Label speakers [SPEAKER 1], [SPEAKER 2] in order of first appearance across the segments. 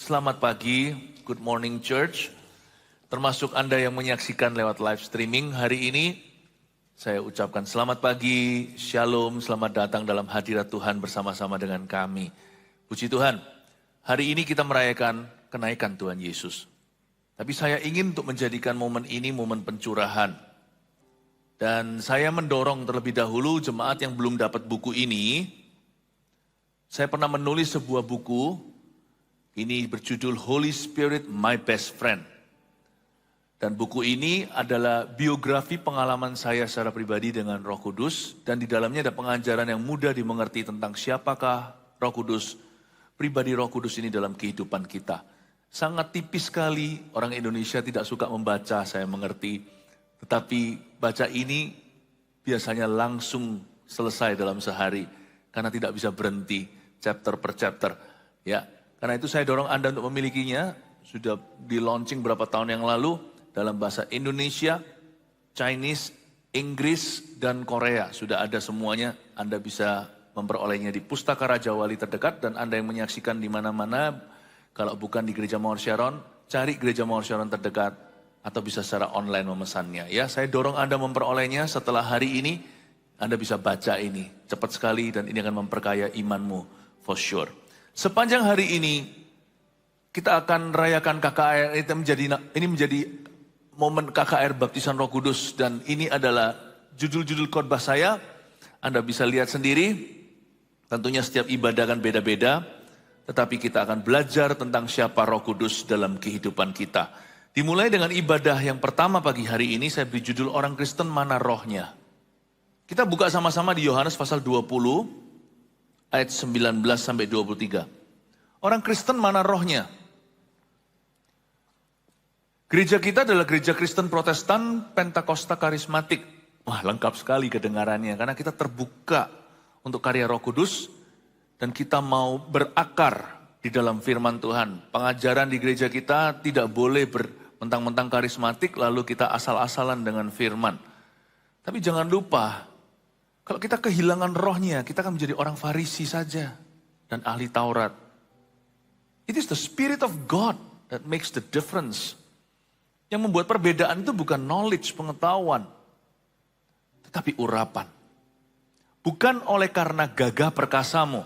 [SPEAKER 1] Selamat pagi, good morning church. Termasuk Anda yang menyaksikan lewat live streaming hari ini, saya ucapkan selamat pagi, shalom, selamat datang dalam hadirat Tuhan bersama-sama dengan kami. Puji Tuhan, hari ini kita merayakan kenaikan Tuhan Yesus. Tapi saya ingin untuk menjadikan momen ini momen pencurahan. Dan saya mendorong terlebih dahulu jemaat yang belum dapat buku ini. Saya pernah menulis sebuah buku. Ini berjudul Holy Spirit My Best Friend. Dan buku ini adalah biografi pengalaman saya secara pribadi dengan Roh Kudus. Dan di dalamnya ada pengajaran yang mudah dimengerti tentang siapakah Roh Kudus, pribadi Roh Kudus ini dalam kehidupan kita. Sangat tipis sekali, orang Indonesia tidak suka membaca, saya mengerti. Tetapi baca ini biasanya langsung selesai dalam sehari. Karena tidak bisa berhenti, chapter per chapter. Ya. Karena itu saya dorong Anda untuk memilikinya, sudah di launching berapa tahun yang lalu dalam bahasa Indonesia, Chinese, Inggris, dan Korea. Sudah ada semuanya, Anda bisa memperolehnya di Pustaka Raja Wali terdekat dan Anda yang menyaksikan di mana-mana, kalau bukan di Gereja Mawar Sharon, cari Gereja Mawar Sharon terdekat atau bisa secara online memesannya. Ya, saya dorong Anda memperolehnya setelah hari ini, Anda bisa baca ini cepat sekali dan ini akan memperkaya imanmu for sure. Sepanjang hari ini, kita akan rayakan KKR, ini menjadi momen KKR Baptisan Roh Kudus. Dan ini adalah judul-judul khotbah saya, Anda bisa lihat sendiri. Tentunya setiap ibadah kan beda-beda, tetapi kita akan belajar tentang siapa Roh Kudus dalam kehidupan kita. Dimulai dengan ibadah yang pertama pagi hari ini, saya beri judul Orang Kristen Mana Rohnya. Kita buka sama-sama di Yohanes pasal 20, ayat 19 sampai 23. Orang Kristen mana rohnya? Gereja kita adalah gereja Kristen Protestan Pentakosta Karismatik. Wah, lengkap sekali kedengarannya karena kita terbuka untuk karya Roh Kudus dan kita mau berakar di dalam firman Tuhan. Pengajaran di gereja kita tidak boleh mentang-mentang karismatik lalu kita asal-asalan dengan firman. Tapi jangan lupa, kalau kita kehilangan rohnya, kita akan menjadi orang Farisi saja dan ahli Taurat. It is the Spirit of God that makes the difference. Yang membuat perbedaan itu bukan knowledge, pengetahuan, tetapi urapan. Bukan oleh karena gagah perkasamu,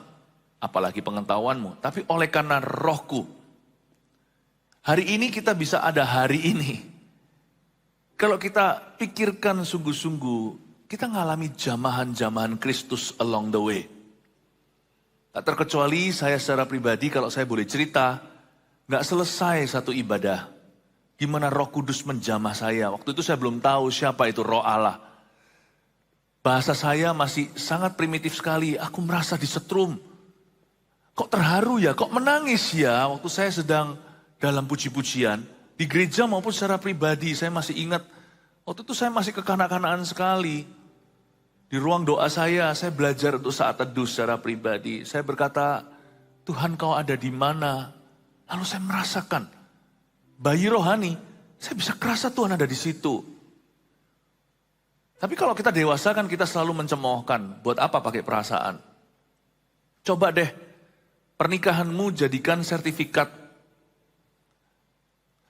[SPEAKER 1] apalagi pengetahuanmu, tapi oleh karena rohku. Hari ini kita bisa ada hari ini. Kalau kita pikirkan sungguh-sungguh, kita ngalami jamahan-jamahan Kristus along the way. Tak terkecuali saya secara pribadi kalau saya boleh cerita, gak selesai satu ibadah. Gimana Roh Kudus menjamah saya. Waktu itu saya belum tahu siapa itu Roh Allah. Bahasa saya masih sangat primitif sekali. Aku merasa disetrum. Kok terharu ya, kok menangis ya. Waktu saya sedang dalam puji-pujian. Di gereja maupun secara pribadi saya masih ingat. Waktu itu saya masih kekanak-kanakan sekali. Di ruang doa saya belajar untuk saat teduh secara pribadi. Saya berkata, Tuhan kau ada di mana? Lalu saya merasakan, bayi rohani, saya bisa kerasa Tuhan ada di situ. Tapi kalau kita dewasa kan kita selalu mencemoohkan, buat apa pakai perasaan? Coba deh, pernikahanmu jadikan sertifikat.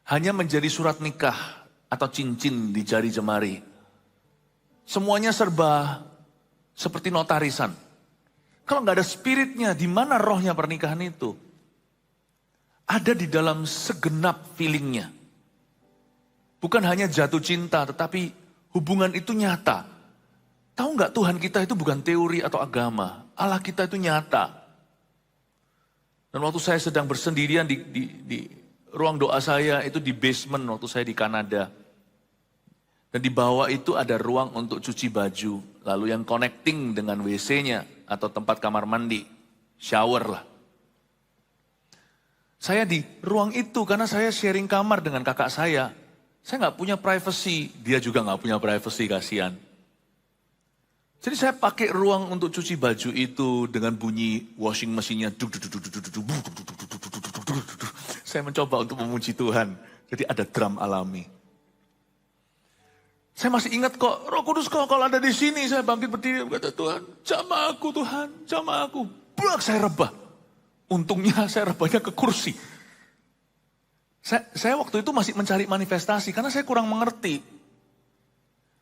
[SPEAKER 1] Hanya menjadi surat nikah atau cincin di jari jemari. Semuanya serba seperti notarisan. Kalau nggak ada spiritnya, di mana rohnya pernikahan itu? Ada di dalam segenap feelingnya. Bukan hanya jatuh cinta, tetapi hubungan itu nyata. Tahu nggak Tuhan kita itu bukan teori atau agama. Allah kita itu nyata. Dan waktu saya sedang bersendirian di ruang doa saya, itu di basement waktu saya di Kanada. Dan di bawah itu ada ruang untuk cuci baju. Lalu yang connecting dengan WC-nya atau tempat kamar mandi. Shower lah. Saya di ruang itu karena saya sharing kamar dengan kakak saya. Saya nggak punya privacy. Dia juga nggak punya privacy, kasihan. Jadi saya pakai ruang untuk cuci baju itu dengan bunyi washing machine-nya. Saya mencoba untuk memuji Tuhan. Jadi ada drum alami. Saya masih ingat kok, Roh Kudus kok kalau ada di sini, saya bangkit berdiri, kata Tuhan, jamah aku Tuhan, jamah aku. Blak, saya rebah. Untungnya saya rebahnya ke kursi. Saya waktu itu masih mencari manifestasi karena saya kurang mengerti.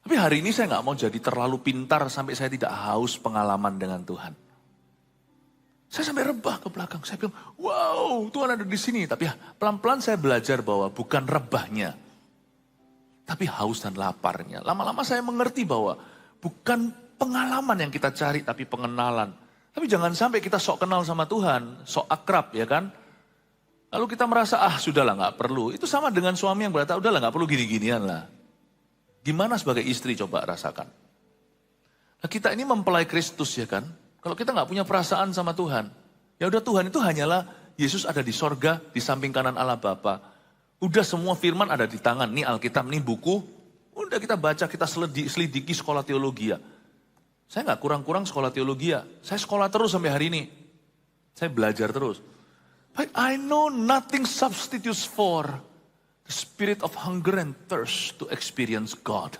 [SPEAKER 1] Tapi hari ini saya nggak mau jadi terlalu pintar sampai saya tidak haus pengalaman dengan Tuhan. Saya sampai rebah ke belakang. Saya bilang, wow, Tuhan ada di sini. Tapi pelan-pelan saya belajar bahwa bukan rebahnya, tapi haus dan laparnya. Lama-lama saya mengerti bahwa bukan pengalaman yang kita cari, tapi pengenalan. Tapi jangan sampai kita sok kenal sama Tuhan, sok akrab ya kan. Lalu kita merasa, sudahlah gak perlu. Itu sama dengan suami yang berkata, udahlah gak perlu gini-ginian lah. Gimana sebagai istri coba rasakan. Nah, kita ini mempelai Kristus ya kan. Kalau kita gak punya perasaan sama Tuhan. Ya udah Tuhan itu hanyalah Yesus ada di sorga, di samping kanan Allah Bapa. Udah semua firman ada di tangan. Nih Alkitab, nih buku. Udah kita baca, kita selidiki sekolah teologi ya. Saya gak kurang-kurang sekolah teologi ya. Saya sekolah terus sampai hari ini. Saya belajar terus. But I know nothing substitutes for the spirit of hunger and thirst to experience God.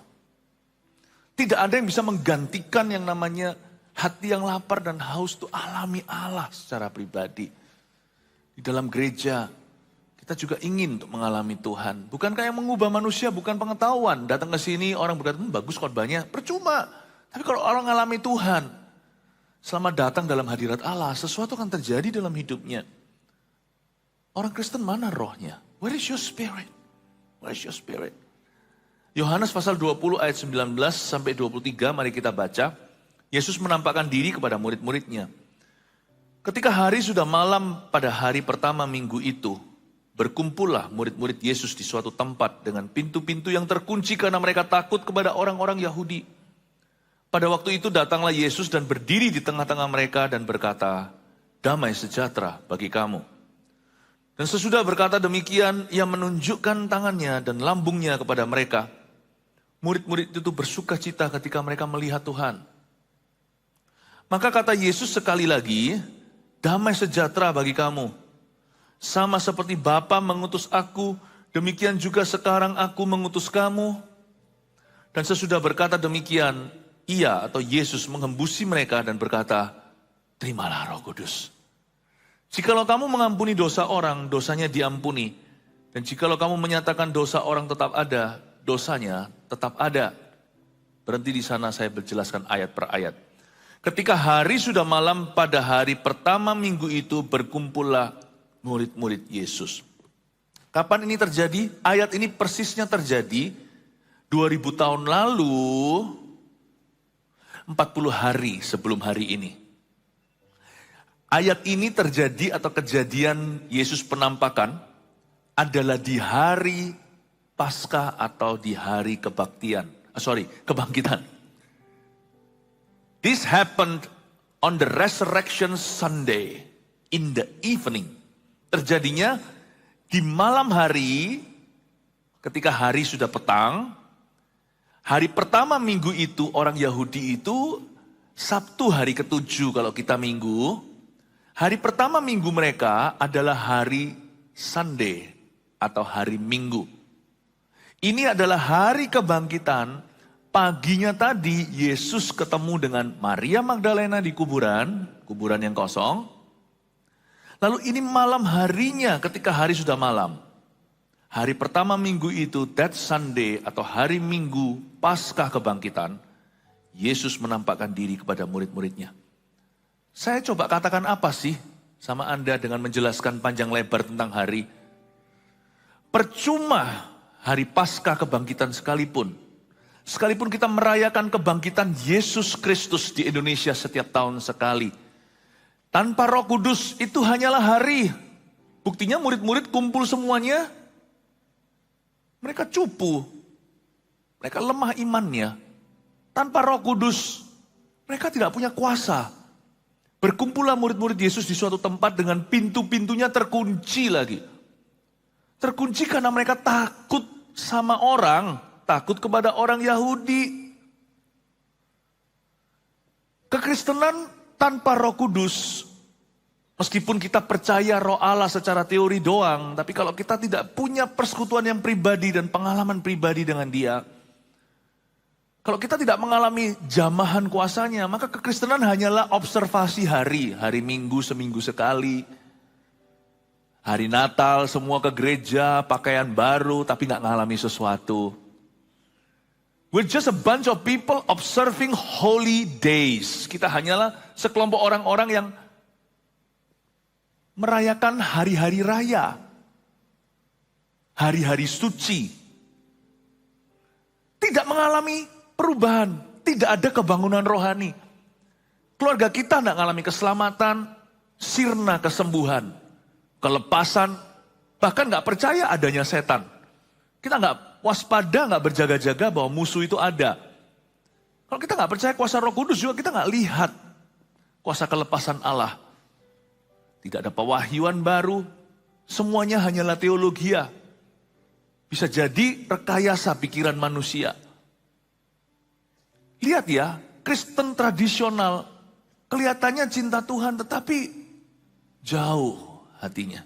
[SPEAKER 1] Tidak ada yang bisa menggantikan yang namanya hati yang lapar dan haus to alami Allah secara pribadi. Di dalam gereja, kita juga ingin untuk mengalami Tuhan. Bukan kayak mengubah manusia, bukan pengetahuan. Datang ke sini orang berkata, bagus khotbahnya, percuma. Tapi kalau orang mengalami Tuhan, selama datang dalam hadirat Allah, sesuatu akan terjadi dalam hidupnya. Orang Kristen mana rohnya? Where is your spirit? Where is your spirit? Yohanes pasal 20 ayat 19 sampai 23, mari kita baca. Yesus menampakkan diri kepada murid-muridnya. Ketika hari sudah malam pada hari pertama minggu itu, berkumpullah murid-murid Yesus di suatu tempat dengan pintu-pintu yang terkunci karena mereka takut kepada orang-orang Yahudi. Pada waktu itu datanglah Yesus dan berdiri di tengah-tengah mereka dan berkata, damai sejahtera bagi kamu. Dan sesudah berkata demikian, ia menunjukkan tangannya dan lambungnya kepada mereka. Murid-murid itu bersuka cita ketika mereka melihat Tuhan. Maka kata Yesus sekali lagi, damai sejahtera bagi kamu. Sama seperti Bapa mengutus aku, demikian juga sekarang aku mengutus kamu. Dan sesudah berkata demikian, ia atau Yesus menghembusi mereka dan berkata, terimalah Roh Kudus. Jikalau kamu mengampuni dosa orang, dosanya diampuni. Dan jikalau kamu menyatakan dosa orang tetap ada, dosanya tetap ada. Berhenti di sana saya berjelaskan ayat per ayat. Ketika hari sudah malam pada hari pertama minggu itu berkumpullah murid-murid Yesus. Kapan ini terjadi? Ayat ini persisnya terjadi 2000 tahun lalu, 40 hari sebelum hari ini. Ayat ini terjadi atau kejadian Yesus penampakan adalah di hari Paskah atau di hari kebangkitan. This happened on the Resurrection Sunday in the evening. Terjadinya di malam hari ketika hari sudah petang. Hari pertama minggu itu orang Yahudi itu Sabtu hari ke-7 kalau kita minggu. Hari pertama minggu mereka adalah hari Sunday atau hari Minggu. Ini adalah hari kebangkitan. Paginya tadi Yesus ketemu dengan Maria Magdalena di kuburan yang kosong. Lalu ini malam harinya ketika hari sudah malam. Hari pertama minggu itu, that Sunday atau hari Minggu Paskah kebangkitan, Yesus menampakkan diri kepada murid-muridnya. Saya coba katakan apa sih sama Anda dengan menjelaskan panjang lebar tentang hari. Percuma hari Paskah kebangkitan sekalipun kita merayakan kebangkitan Yesus Kristus di Indonesia setiap tahun sekali. Tanpa Roh Kudus itu hanyalah hari. Buktinya murid-murid kumpul semuanya. Mereka cupu. Mereka lemah imannya. Tanpa Roh Kudus mereka tidak punya kuasa. Berkumpullah murid-murid Yesus di suatu tempat dengan pintu-pintunya terkunci lagi. Terkunci karena mereka takut sama orang, takut kepada orang Yahudi. Kekristenan tanpa Roh Kudus, meskipun kita percaya Roh Allah secara teori doang, tapi kalau kita tidak punya persekutuan yang pribadi dan pengalaman pribadi dengan Dia, kalau kita tidak mengalami jamahan kuasanya, maka kekristenan hanyalah observasi hari Minggu seminggu sekali. Hari Natal semua ke gereja, pakaian baru tapi gak ngalami sesuatu. We're just a bunch of people observing holy days. Kita hanyalah sekelompok orang-orang yang merayakan hari-hari raya. Hari-hari suci. Tidak mengalami perubahan. Tidak ada kebangunan rohani. Keluarga kita tidak mengalami keselamatan, sirna kesembuhan, kelepasan, bahkan nggak percaya adanya setan. Kita nggak waspada, nggak berjaga-jaga bahwa musuh itu ada. Kalau kita nggak percaya kuasa Roh Kudus juga kita nggak lihat kuasa kelepasan Allah. Tidak ada pewahyuan baru, semuanya hanyalah teologia. Bisa jadi rekayasa pikiran manusia. Lihat ya, Kristen tradisional kelihatannya cinta Tuhan tetapi jauh hatinya.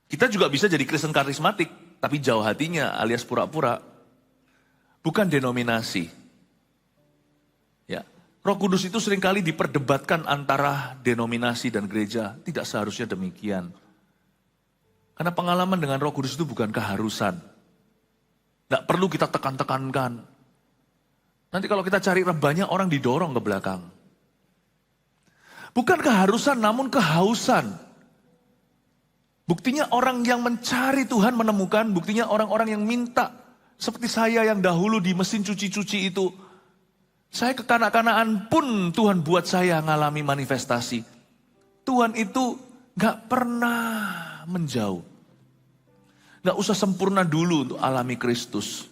[SPEAKER 1] Kita juga bisa jadi Kristen karismatik, tapi jauh hatinya alias pura-pura. Bukan denominasi. Ya, Roh Kudus itu seringkali diperdebatkan antara denominasi dan gereja. Tidak seharusnya demikian. Karena pengalaman dengan Roh Kudus itu bukan keharusan. Tidak perlu kita tekan-tekankan. Nanti kalau kita cari rebahnya orang didorong ke belakang. Bukan keharusan namun kehausan. Buktinya orang yang mencari Tuhan menemukan, buktinya orang-orang yang minta. Seperti saya yang dahulu di mesin cuci-cuci itu. Saya kekanak-kanakan pun Tuhan buat saya ngalami manifestasi. Tuhan itu gak pernah menjauh. Gak usah sempurna dulu untuk alami Kristus.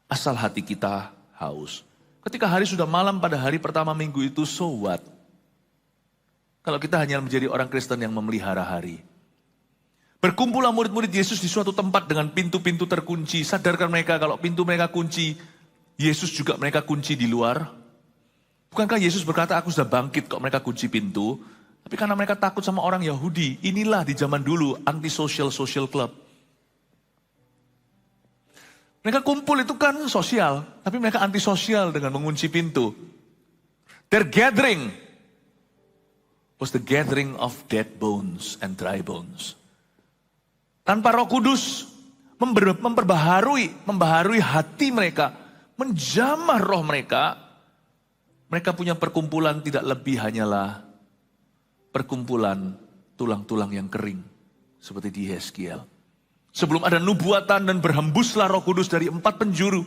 [SPEAKER 1] Asal hati kita haus. Ketika hari sudah malam pada hari pertama minggu itu, so what? Kalau kita hanya menjadi orang Kristen yang memelihara hari. Berkumpullah murid-murid Yesus di suatu tempat dengan pintu-pintu terkunci. Sadarkan mereka kalau pintu mereka kunci, Yesus juga mereka kunci di luar. Bukankah Yesus berkata, aku sudah bangkit kok mereka kunci pintu. Tapi karena mereka takut sama orang Yahudi, inilah di zaman dulu anti-social social club. Mereka kumpul itu kan sosial, tapi mereka anti-sosial dengan mengunci pintu. Their gathering was the gathering of dead bones and dry bones. Tanpa Roh Kudus membaharui hati mereka, menjamah roh mereka, mereka punya perkumpulan tidak lebih hanyalah perkumpulan tulang-tulang yang kering, seperti di Yeskiel. Sebelum ada nubuatan dan berhembuslah Roh Kudus dari 4 penjuru.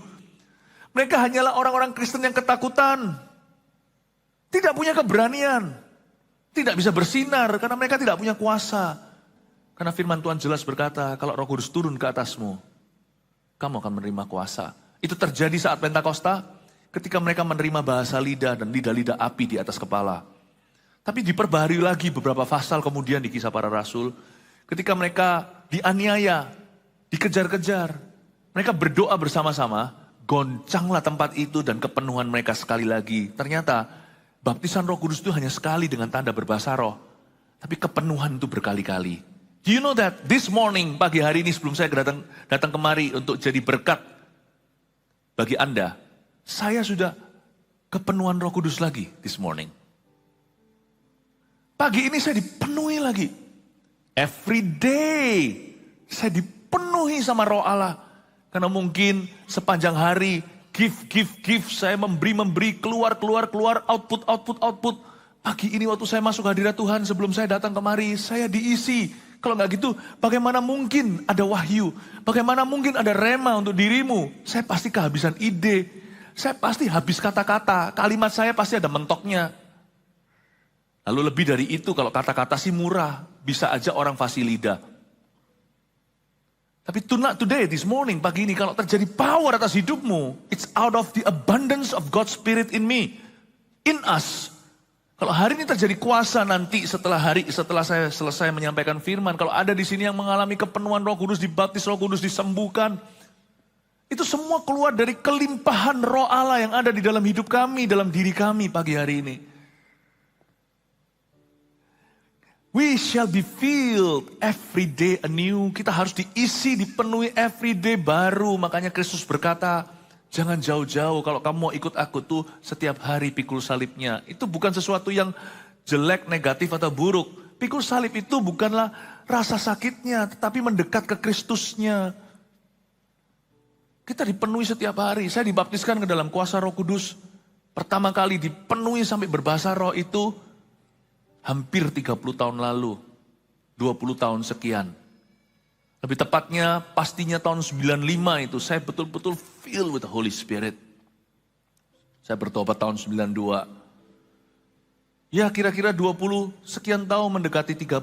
[SPEAKER 1] Mereka hanyalah orang-orang Kristen yang ketakutan. Tidak punya keberanian. Tidak bisa bersinar karena mereka tidak punya kuasa. Karena firman Tuhan jelas berkata, kalau Roh Kudus turun ke atasmu, kamu akan menerima kuasa. Itu terjadi saat Pentakosta, ketika mereka menerima bahasa lidah dan lidah-lidah api di atas kepala. Tapi diperbaharui lagi beberapa pasal kemudian di Kisah Para Rasul, ketika mereka dianiaya, dikejar-kejar, mereka berdoa bersama-sama, goncanglah tempat itu dan kepenuhan mereka sekali lagi. Ternyata baptisan Roh Kudus itu hanya sekali dengan tanda berbahasa roh, tapi kepenuhan itu berkali-kali. Do you know that this morning, pagi hari ini sebelum saya datang kemari untuk jadi berkat bagi Anda, saya sudah kepenuhan Roh Kudus lagi this morning. Pagi ini saya dipenuhi lagi. Every day saya dipenuhi sama Roh Allah. Karena mungkin sepanjang hari give, saya memberi, keluar, output. Pagi ini waktu saya masuk hadirat Tuhan sebelum saya datang kemari, saya diisi. Kalau nggak gitu, bagaimana mungkin ada wahyu? Bagaimana mungkin ada rema untuk dirimu? Saya pasti kehabisan ide. Saya pasti habis kata-kata. Kalimat saya pasti ada mentoknya. Lalu lebih dari itu, kalau kata-kata sih murah. Bisa aja orang fasih lidah. Tapi today, this morning, pagi ini, kalau terjadi power atas hidupmu, it's out of the abundance of God's Spirit in me. In us. Kalau hari ini terjadi kuasa nanti setelah saya selesai menyampaikan firman, kalau ada di sini yang mengalami kepenuhan Roh Kudus, dibaptis Roh Kudus, disembuhkan, itu semua keluar dari kelimpahan Roh Allah yang ada di dalam hidup kami, dalam diri kami pagi hari ini. We shall be filled every day anew. Kita harus diisi, dipenuhi every day baru. Makanya Kristus berkata, jangan jauh-jauh, kalau kamu mau ikut aku tuh setiap hari pikul salibnya. Itu bukan sesuatu yang jelek, negatif atau buruk. Pikul salib itu bukanlah rasa sakitnya, tetapi mendekat ke Kristusnya. Kita dipenuhi setiap hari. Saya dibaptiskan ke dalam kuasa Roh Kudus. Pertama kali dipenuhi sampai berbahasa roh itu hampir 30 tahun lalu. 20 tahun sekian. Lebih tepatnya pastinya tahun 95 itu saya betul-betul filled with the Holy Spirit. Saya bertobat tahun 92. Ya kira-kira 20 sekian tahun mendekati 30.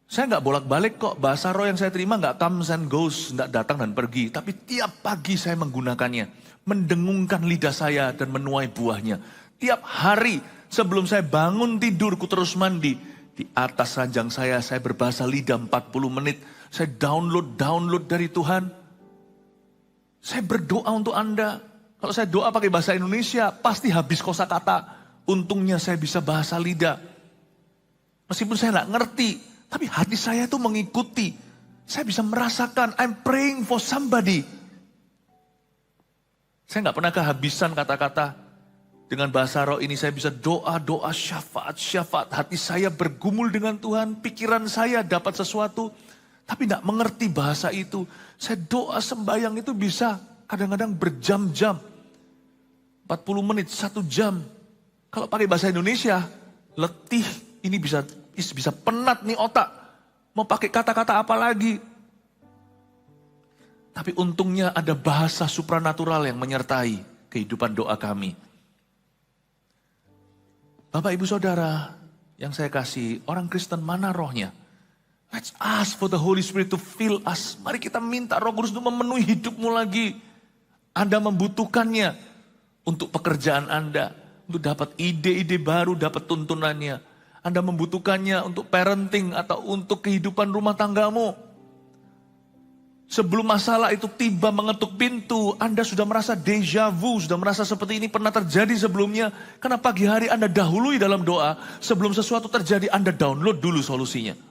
[SPEAKER 1] Saya nggak bolak-balik kok, bahasa roh yang saya terima nggak comes and goes, nggak datang dan pergi. Tapi tiap pagi saya menggunakannya, mendengungkan lidah saya dan menuai buahnya. Tiap hari sebelum saya bangun tidurku terus mandi, di atas ranjang saya berbahasa lidah 40 menit. Saya download dari Tuhan. Saya berdoa untuk Anda. Kalau saya doa pakai bahasa Indonesia, pasti habis kosakata. Untungnya saya bisa bahasa lidah. Meskipun saya nggak ngerti, tapi hati saya itu mengikuti. Saya bisa merasakan, I'm praying for somebody. Saya nggak pernah kehabisan kata-kata. Dengan bahasa roh ini saya bisa doa-doa syafaat. Hati saya bergumul dengan Tuhan. Pikiran saya dapat sesuatu. Tapi nggak mengerti bahasa itu. Saya doa sembahyang itu bisa kadang-kadang berjam-jam. 40 menit, 1 jam. Kalau pakai bahasa Indonesia, letih. Ini bisa penat nih otak. Mau pakai kata-kata apa lagi? Tapi untungnya ada bahasa supranatural yang menyertai kehidupan doa kami. Bapak Ibu Saudara yang saya kasih, orang Kristen mana rohnya? Let's ask for the Holy Spirit to fill us. Mari kita minta Roh Kudus untuk memenuhi hidupmu lagi. Anda membutuhkannya untuk pekerjaan Anda. Untuk dapat ide-ide baru, dapat tuntunannya. Anda membutuhkannya untuk parenting atau untuk kehidupan rumah tanggamu. Sebelum masalah itu tiba mengetuk pintu, Anda sudah merasa deja vu, sudah merasa seperti ini pernah terjadi sebelumnya. Karena pagi hari Anda dahului dalam doa, sebelum sesuatu terjadi Anda download dulu solusinya.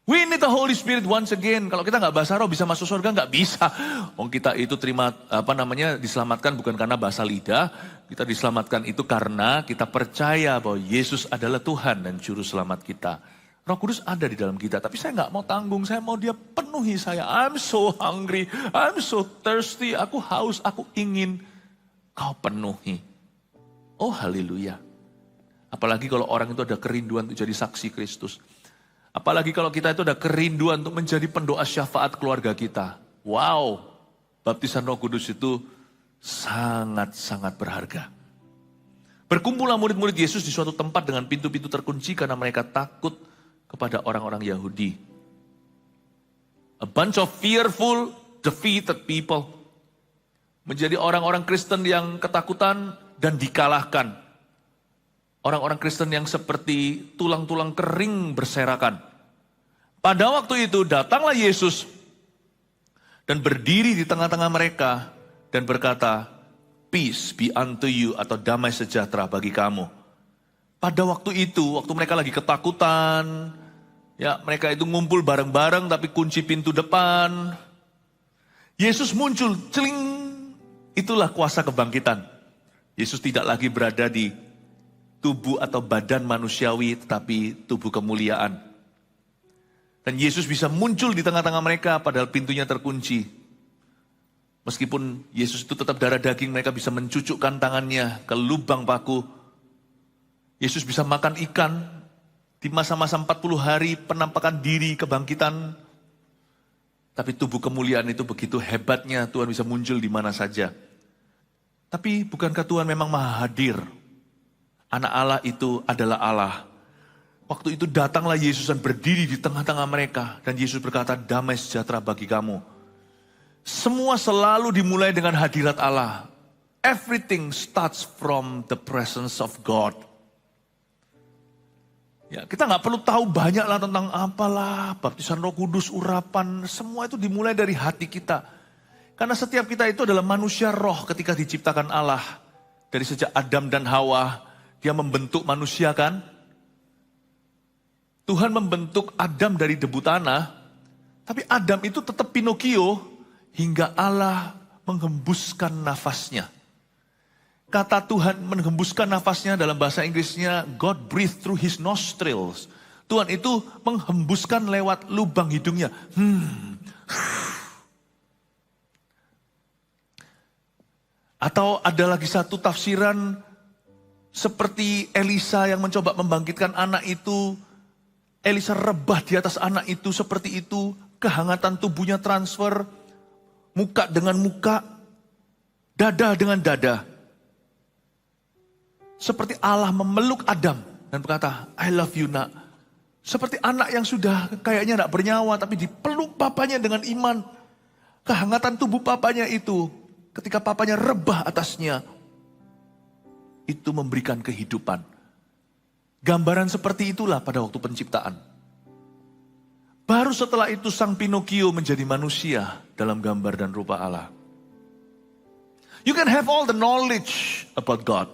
[SPEAKER 1] We need the Holy Spirit once again. Kalau kita nggak bahasa roh bisa masuk surga, nggak bisa. Kita itu diselamatkan bukan karena bahasa lidah. Kita diselamatkan itu karena kita percaya bahwa Yesus adalah Tuhan dan Juru Selamat kita. Roh Kudus ada di dalam kita, tapi saya nggak mau tanggung. Saya mau Dia penuhi saya. I'm so hungry, I'm so thirsty. Aku haus, aku ingin Kau penuhi. Oh haleluya. Apalagi kalau orang itu ada kerinduan untuk jadi saksi Kristus. Apalagi kalau kita itu ada kerinduan untuk menjadi pendoa syafaat keluarga kita. Wow, baptisan Roh Kudus itu sangat-sangat berharga. Berkumpullah murid-murid Yesus di suatu tempat dengan pintu-pintu terkunci karena mereka takut kepada orang-orang Yahudi. A bunch of fearful, defeated people. Menjadi orang-orang Kristen yang ketakutan dan dikalahkan. Orang-orang Kristen yang seperti tulang-tulang kering berserakan. Pada waktu itu datanglah Yesus dan berdiri di tengah-tengah mereka dan berkata, peace be unto you, atau damai sejahtera bagi kamu. Pada waktu itu, waktu mereka lagi ketakutan, ya mereka itu ngumpul bareng-bareng tapi kunci pintu depan. Yesus muncul, celing, itulah kuasa kebangkitan. Yesus tidak lagi berada di tubuh atau badan manusiawi, tetapi tubuh kemuliaan. Dan Yesus bisa muncul di tengah-tengah mereka, padahal pintunya terkunci. Meskipun Yesus itu tetap darah daging, mereka bisa mencucukkan tangannya ke lubang paku. Yesus bisa makan ikan di masa-masa 40 hari penampakan diri, kebangkitan. Tapi tubuh kemuliaan itu begitu hebatnya, Tuhan bisa muncul di mana saja. Tapi bukankah Tuhan memang maha hadir? Anak Allah itu adalah Allah. Waktu itu datanglah Yesus dan berdiri di tengah-tengah mereka. Dan Yesus berkata, damai sejahtera bagi kamu. Semua selalu dimulai dengan hadirat Allah. Everything starts from the presence of God. Ya, kita nggak perlu tahu banyak lah tentang apalah, baptisan Roh Kudus, urapan. Semua itu dimulai dari hati kita. Karena setiap kita itu adalah manusia roh ketika diciptakan Allah. Dari sejak Adam dan Hawa, Dia membentuk manusia kan? Tuhan membentuk Adam dari debu tanah, tapi Adam itu tetap Pinocchio hingga Allah menghembuskan nafasnya. kata Tuhan menghembuskan nafasnya dalam bahasa Inggrisnya, God breathed through his nostrils. Tuhan itu menghembuskan lewat lubang hidungnya. Atau ada lagi satu tafsiran seperti Elisa yang mencoba membangkitkan anak itu. Elisa rebah di atas anak itu seperti itu. Kehangatan tubuhnya transfer. Muka dengan muka. Dada dengan dada. Seperti Allah memeluk Adam dan berkata, I love you nak. Seperti anak yang sudah kayaknya tidak bernyawa tapi dipeluk papanya dengan iman. Kehangatan tubuh papanya itu. Ketika papanya rebah atasnya, itu memberikan kehidupan. Gambaran seperti itulah pada waktu penciptaan. Baru setelah itu sang Pinocchio menjadi manusia dalam gambar dan rupa Allah. You can have all the knowledge about God.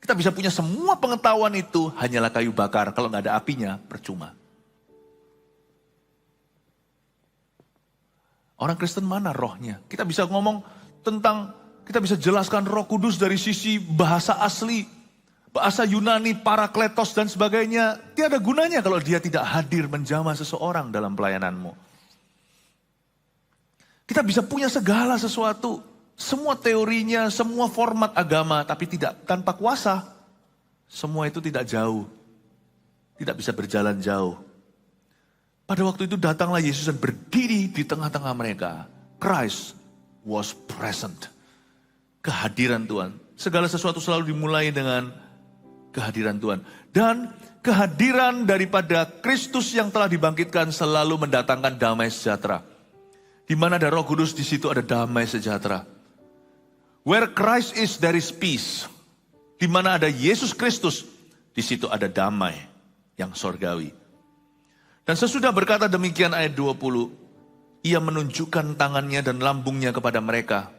[SPEAKER 1] Kita bisa punya semua pengetahuan itu, hanyalah kayu bakar. Kalau nggak ada apinya, percuma. Orang Kristen mana rohnya? Kita bisa ngomong tentang, kita bisa jelaskan Roh Kudus dari sisi bahasa asli, bahasa Yunani, Parakletos dan sebagainya. Tiada gunanya kalau dia tidak hadir menjamah seseorang dalam pelayananmu. Kita bisa punya segala sesuatu, semua teorinya, semua format agama, tapi tidak tanpa kuasa. Semua itu tidak jauh, tidak bisa berjalan jauh. Pada waktu itu datanglah Yesus dan berdiri di tengah-tengah mereka. Christ was present. Kehadiran Tuhan. Segala sesuatu selalu dimulai dengan kehadiran Tuhan. Dan kehadiran daripada Kristus yang telah dibangkitkan selalu mendatangkan damai sejahtera. Di mana ada Roh Kudus, di situ ada damai sejahtera. Where Christ is, there is peace. Di mana ada Yesus Kristus, di situ ada damai yang sorgawi. Dan sesudah berkata demikian ayat 20, ia menunjukkan tangannya dan lambungnya kepada mereka.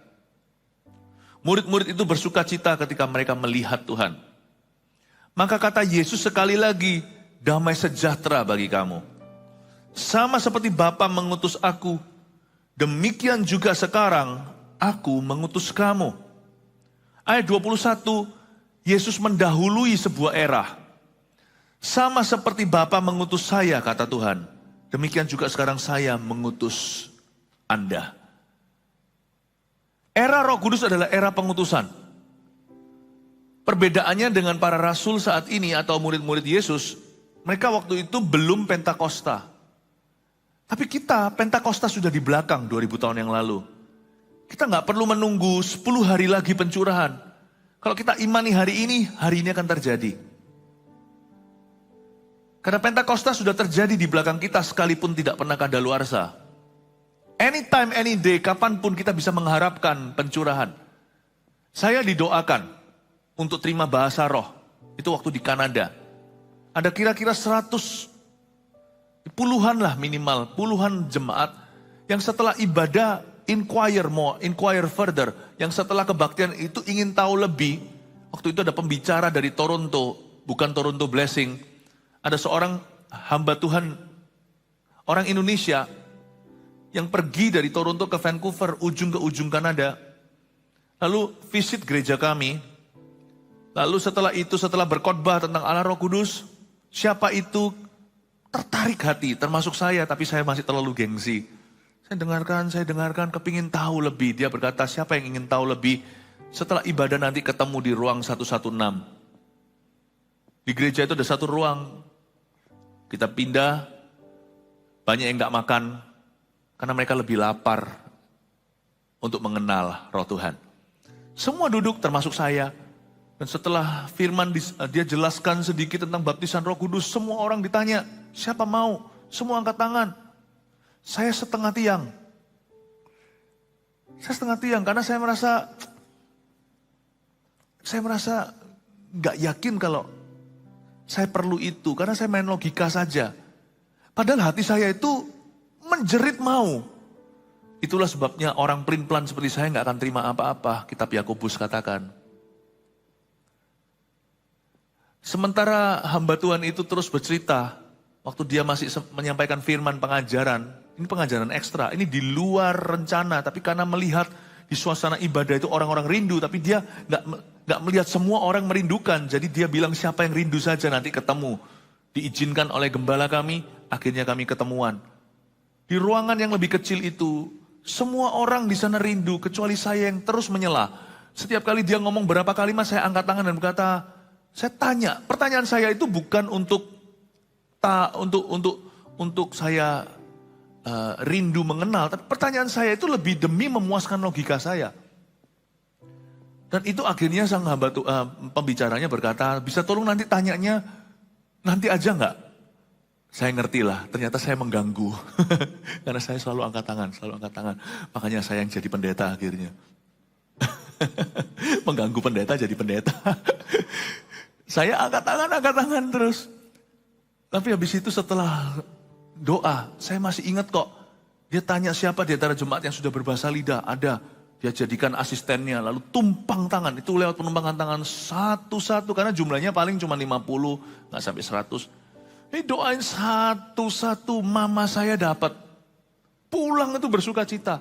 [SPEAKER 1] Murid-murid itu bersuka cita ketika mereka melihat Tuhan. Maka kata Yesus sekali lagi, damai sejahtera bagi kamu. Sama seperti Bapa mengutus aku, demikian juga sekarang aku mengutus kamu. Ayat 21, Yesus mendahului sebuah era. Sama seperti Bapa mengutus saya, kata Tuhan. Demikian juga sekarang saya mengutus Anda. Era Roh Kudus adalah era pengutusan. Perbedaannya dengan para rasul saat ini atau murid-murid Yesus, mereka waktu itu belum Pentakosta. Tapi kita, Pentakosta sudah di belakang 2000 tahun yang lalu. Kita nggak perlu menunggu 10 hari lagi pencurahan. Kalau kita imani hari ini akan terjadi. Karena Pentakosta sudah terjadi di belakang kita sekalipun tidak pernah kadaluarsa. Anytime, any day, kapanpun kita bisa mengharapkan pencurahan. Saya didoakan untuk terima bahasa roh. Itu waktu di Kanada. Ada kira-kira 100, puluhan lah minimal, puluhan jemaat yang setelah ibadah inquire more, inquire further. Yang setelah kebaktian itu ingin tahu lebih. Waktu itu ada pembicara dari Toronto, bukan Toronto Blessing. Ada seorang hamba Tuhan, orang Indonesia, yang pergi dari Toronto ke Vancouver, ujung ke ujung Kanada. Lalu visit gereja kami. Lalu setelah itu, setelah berkhotbah tentang Allah Roh Kudus, siapa itu tertarik hati, termasuk saya, tapi saya masih terlalu gengsi. Saya dengarkan, kepingin tahu lebih. Dia berkata, siapa yang ingin tahu lebih? Setelah ibadah nanti ketemu di ruang 116. Di gereja itu ada satu ruang. Kita pindah, banyak yang gak makan, karena mereka lebih lapar untuk mengenal roh Tuhan. Semua duduk termasuk saya. Dan setelah firman dia jelaskan sedikit tentang baptisan Roh Kudus, semua orang ditanya, siapa mau? Semua angkat tangan. Saya setengah tiang. Saya setengah tiang karena saya merasa gak yakin kalau saya perlu itu, karena saya main logika saja. Padahal hati saya itu menjerit mau. Itulah sebabnya orang pelin-pelan seperti saya gak akan terima apa-apa. Kitab Yakobus katakan. Sementara hamba Tuhan itu terus bercerita, waktu dia masih menyampaikan firman pengajaran, ini pengajaran ekstra, ini di luar rencana, tapi karena melihat di suasana ibadah itu orang-orang rindu, tapi dia nggak melihat semua orang merindukan. Jadi dia bilang siapa yang rindu saja nanti ketemu. Diizinkan oleh gembala kami, akhirnya kami ketemuan. Di ruangan yang lebih kecil itu, semua orang di sana rindu, kecuali saya yang terus menyela. Setiap kali dia ngomong berapa kalimat, saya angkat tangan dan berkata, saya tanya, pertanyaan saya itu bukan untuk saya rindu mengenal, tapi pertanyaan saya itu lebih demi memuaskan logika saya. Dan itu akhirnya sang pembicaranya berkata, bisa tolong nanti tanyanya nanti aja nggak? Saya ngerti lah, ternyata saya mengganggu. Karena saya selalu angkat tangan. Makanya saya yang jadi pendeta akhirnya. Mengganggu pendeta jadi pendeta. Saya angkat tangan terus. Tapi habis itu setelah doa, saya masih ingat kok. Dia tanya siapa di antara jemaat yang sudah berbahasa lidah. Ada, dia jadikan asistennya. Lalu tumpang tangan, itu lewat penumpangan tangan satu-satu. Karena jumlahnya paling cuma 50, nggak sampai 100. Ini doain satu-satu, mama saya dapat. Pulang itu bersuka cita.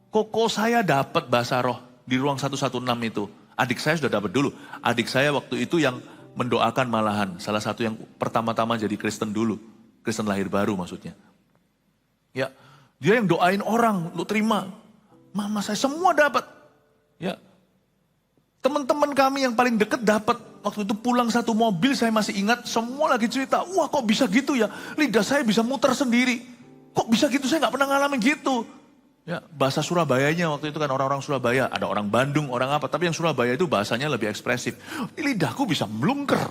[SPEAKER 1] Koko saya dapat bahasa roh di ruang 116 itu. Adik saya sudah dapat dulu. Adik saya waktu itu yang mendoakan malahan. Salah satu yang pertama-tama jadi Kristen dulu. Kristen lahir baru maksudnya. Ya, dia yang doain orang untuk terima. Mama saya semua dapat. Ya. Teman-teman kami yang paling dekat dapat. Waktu itu pulang satu mobil, saya masih ingat semua lagi cerita. Wah, kok bisa gitu ya? Lidah saya bisa muter sendiri. Kok bisa gitu? Saya nggak pernah ngalamin gitu. Ya, bahasa Surabayanya waktu itu kan orang-orang Surabaya, ada orang Bandung, orang apa, tapi yang Surabaya itu bahasanya lebih ekspresif. Lidahku bisa melungker.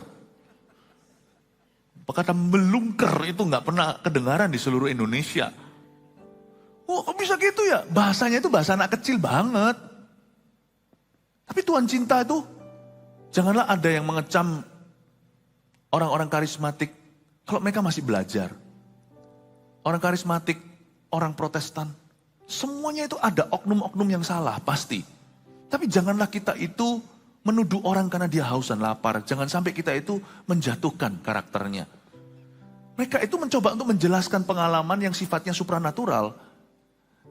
[SPEAKER 1] Kata melungker itu nggak pernah kedengaran di seluruh Indonesia. Wah, kok bisa gitu ya? Bahasanya itu bahasa anak kecil banget. Tapi Tuhan cinta itu, janganlah ada yang mengecam orang-orang karismatik kalau mereka masih belajar. Orang karismatik, orang Protestan, semuanya itu ada oknum-oknum yang salah, pasti. Tapi janganlah kita itu menuduh orang karena dia haus dan lapar. Jangan sampai kita itu menjatuhkan karakternya. Mereka itu mencoba untuk menjelaskan pengalaman yang sifatnya supranatural.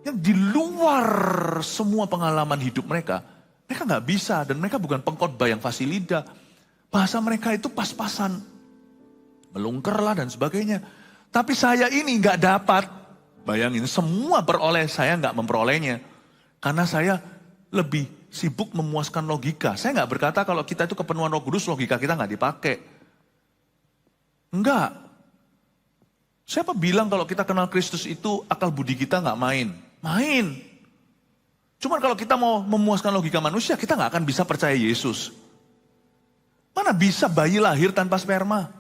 [SPEAKER 1] Yang di luar semua pengalaman hidup mereka. Mereka nggak bisa dan mereka bukan pengkhotbah yang fasilida. Bahasa mereka itu pas-pasan. Melungkerlah dan sebagainya. Tapi saya ini nggak dapat. Bayangin, semua beroleh, saya nggak memperolehnya. Karena saya lebih sibuk memuaskan logika. Saya nggak berkata kalau kita itu kepenuhan Roh Kudus, logika kita nggak dipakai. Enggak. Siapa bilang kalau kita kenal Kristus itu akal budi kita nggak main? Main. Cuman kalau kita mau memuaskan logika manusia, kita nggak akan bisa percaya Yesus. Mana bisa bayi lahir tanpa sperma?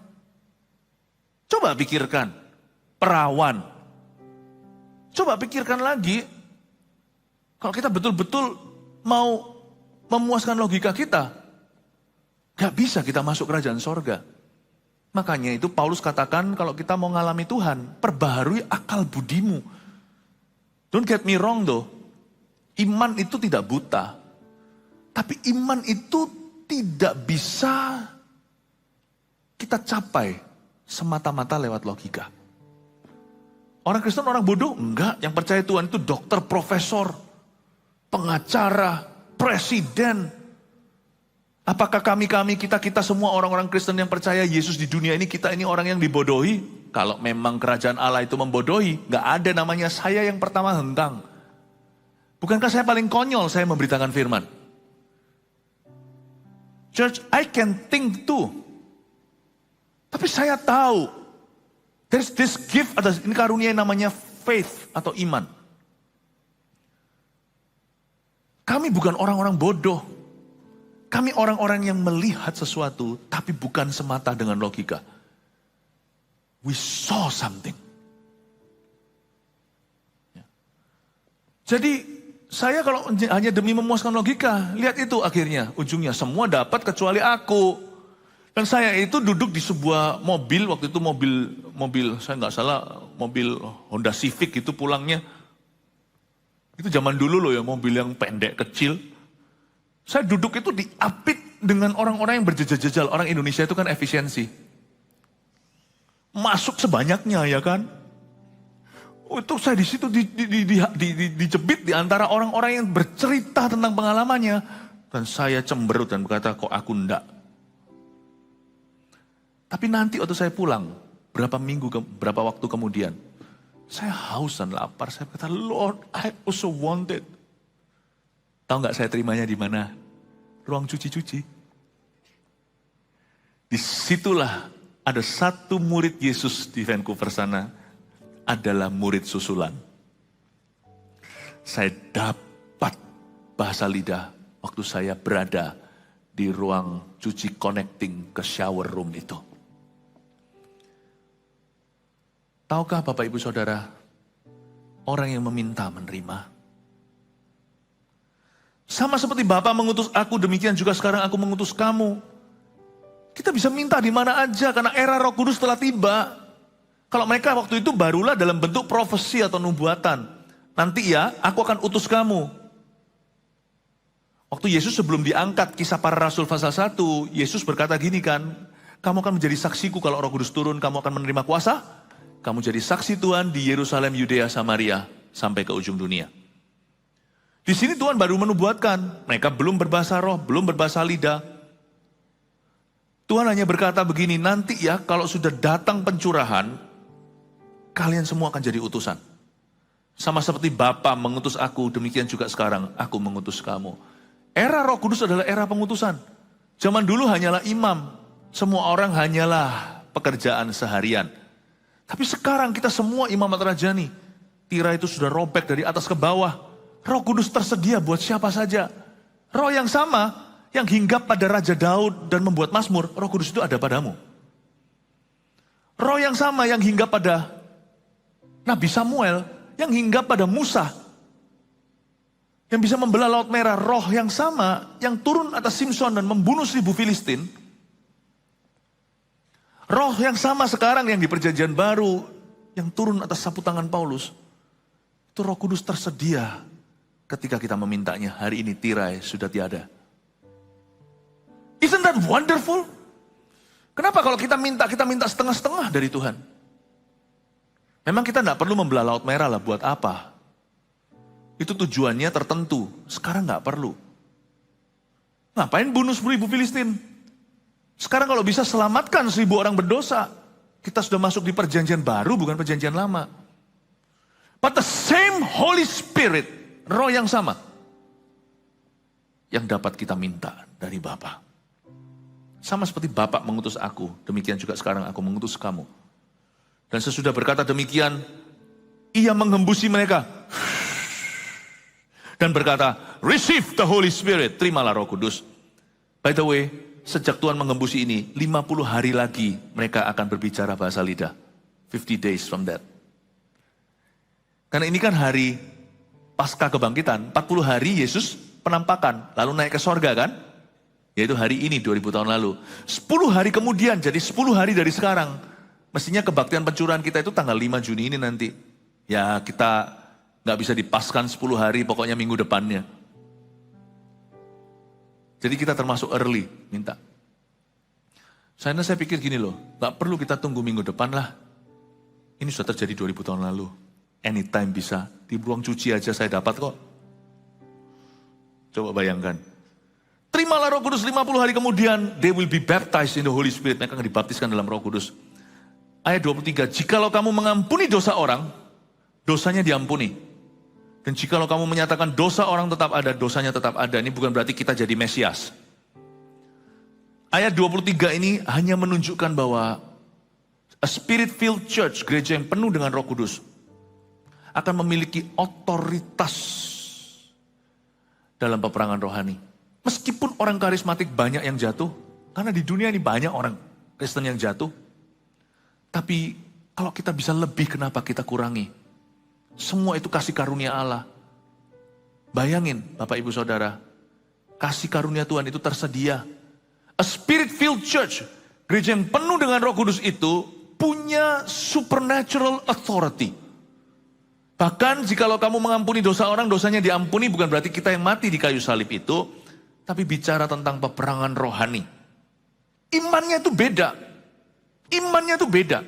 [SPEAKER 1] Coba pikirkan. Perawan. Coba pikirkan lagi, kalau kita betul-betul mau memuaskan logika kita, gak bisa kita masuk kerajaan sorga. Makanya itu Paulus katakan kalau kita mau ngalami Tuhan, perbaharui akal budimu. Don't get me wrong though, iman itu tidak buta. Tapi iman itu tidak bisa kita capai semata-mata lewat logika. Orang Kristen orang bodoh? Enggak. Yang percaya Tuhan itu dokter, profesor, pengacara, presiden. Apakah kita semua orang-orang Kristen yang percaya Yesus di dunia ini, kita ini orang yang dibodohi? Kalau memang kerajaan Allah itu membodohi, enggak ada namanya saya yang pertama hengkang. Bukankah saya paling konyol saya memberitakan firman? Church, I can think too. Tapi saya tahu. There's this gift, ada ini karunia yang namanya faith atau iman. Kami bukan orang-orang bodoh. Kami orang-orang yang melihat sesuatu, tapi bukan semata dengan logika. We saw something. Jadi saya kalau hanya demi memuaskan logika, lihat itu akhirnya, ujungnya semua dapat kecuali aku. Dan saya itu duduk di sebuah mobil, waktu itu mobil saya nggak salah, mobil Honda Civic itu pulangnya. Itu zaman dulu loh ya, mobil yang pendek, kecil. Saya duduk itu diapit dengan orang-orang yang berjejal-jejal. Orang Indonesia itu kan efisiensi. Masuk sebanyaknya ya kan. Itu saya di situ dijebit di antara orang-orang yang bercerita tentang pengalamannya. Dan saya cemberut dan berkata, kok aku enggak. Tapi nanti waktu saya pulang, berapa waktu kemudian, saya haus dan lapar. Saya berkata, Lord, I also wanted. Tahu nggak saya terimanya di mana? Ruang cuci-cuci. Disitulah ada satu murid Yesus di Vancouver sana, adalah murid susulan. Saya dapat bahasa lidah waktu saya berada di ruang cuci connecting ke shower room itu. Tahukah Bapak Ibu Saudara, orang yang meminta menerima. Sama seperti Bapa mengutus aku, demikian juga sekarang aku mengutus kamu. Kita bisa minta di mana aja karena era Roh Kudus telah tiba. Kalau mereka waktu itu barulah dalam bentuk profesi atau nubuatan. Nanti ya, aku akan utus kamu. Waktu Yesus sebelum diangkat, kisah para rasul pasal 1, Yesus berkata gini kan, kamu akan menjadi saksiku kalau Roh Kudus turun, kamu akan menerima kuasa. Kamu jadi saksi Tuhan di Yerusalem, Yudea, Samaria, sampai ke ujung dunia. Di sini Tuhan baru menubuatkan, mereka belum berbahasa roh, belum berbahasa lidah. Tuhan hanya berkata begini, nanti ya kalau sudah datang pencurahan, kalian semua akan jadi utusan. Sama seperti Bapa mengutus aku, demikian juga sekarang aku mengutus kamu. Era Roh Kudus adalah era pengutusan. Zaman dulu hanyalah imam. Semua orang hanyalah pekerjaan seharian. Tapi sekarang kita semua imam rajani. Tirai itu sudah robek dari atas ke bawah. Roh Kudus tersedia buat siapa saja. Roh yang sama, yang hinggap pada Raja Daud dan membuat mazmur, Roh Kudus itu ada padamu. Roh yang sama yang hinggap pada Nabi Samuel, yang hinggap pada Musa, yang bisa membelah Laut Merah, roh yang sama, yang turun atas Simson dan membunuh 1000 Filistin, roh yang sama sekarang yang di perjanjian baru, yang turun atas sapu tangan Paulus, itu Roh Kudus tersedia ketika kita memintanya. Hari ini tirai sudah tiada. Isn't that wonderful? Kenapa kalau kita minta setengah-setengah dari Tuhan? Memang kita tidak perlu membelah Laut Merah lah, buat apa? Itu tujuannya tertentu, sekarang nggak perlu. Ngapain bunuh 10.000 Filistin? Sekarang kalau bisa selamatkan 1.000 orang berdosa. Kita sudah masuk di perjanjian baru, bukan perjanjian lama. But the same Holy Spirit, roh yang sama, yang dapat kita minta dari Bapa. Sama seperti Bapa mengutus aku, demikian juga sekarang aku mengutus kamu. Dan sesudah berkata demikian, ia menghembusi mereka. Dan berkata, receive the Holy Spirit, terimalah Roh Kudus. By the way, sejak Tuhan menghembusi ini, 50 hari lagi mereka akan berbicara bahasa lidah. 50 days from that. Karena ini kan hari pasca kebangkitan, 40 hari Yesus penampakan, lalu naik ke sorga kan? Yaitu hari ini, 2000 tahun lalu. 10 hari kemudian, jadi 10 hari dari sekarang. Mestinya kebaktian pencurahan kita itu tanggal 5 Juni ini nanti. Ya kita nggak bisa dipaskan 10 hari, pokoknya minggu depannya. Jadi kita termasuk early, minta. Saya pikir gini loh, nggak perlu kita tunggu minggu depan lah. Ini sudah terjadi 2000 tahun lalu. Anytime bisa, di ruang cuci aja saya dapat kok. Coba bayangkan. Terimalah Roh Kudus 50 hari kemudian, they will be baptized in the Holy Spirit. Mereka akan dibaptiskan dalam Roh Kudus. Ayat 23, jikalau kamu mengampuni dosa orang, dosanya diampuni. Dan jikalau kamu menyatakan dosa orang tetap ada, dosanya tetap ada. Ini bukan berarti kita jadi Mesias. Ayat 23 ini hanya menunjukkan bahwa a spirit-filled church, gereja yang penuh dengan Roh Kudus, akan memiliki otoritas dalam peperangan rohani. Meskipun orang karismatik banyak yang jatuh, karena di dunia ini banyak orang Kristen yang jatuh, tapi kalau kita bisa lebih, kenapa kita kurangi? Semua itu kasih karunia Allah. Bayangin Bapak Ibu Saudara, kasih karunia Tuhan itu tersedia. A spirit-filled church, gereja yang penuh dengan Roh Kudus itu punya supernatural authority. Bahkan jikalau kamu mengampuni dosa orang, dosanya diampuni, bukan berarti kita yang mati di kayu salib itu, tapi bicara tentang peperangan rohani. Imannya itu beda. Imannya itu beda.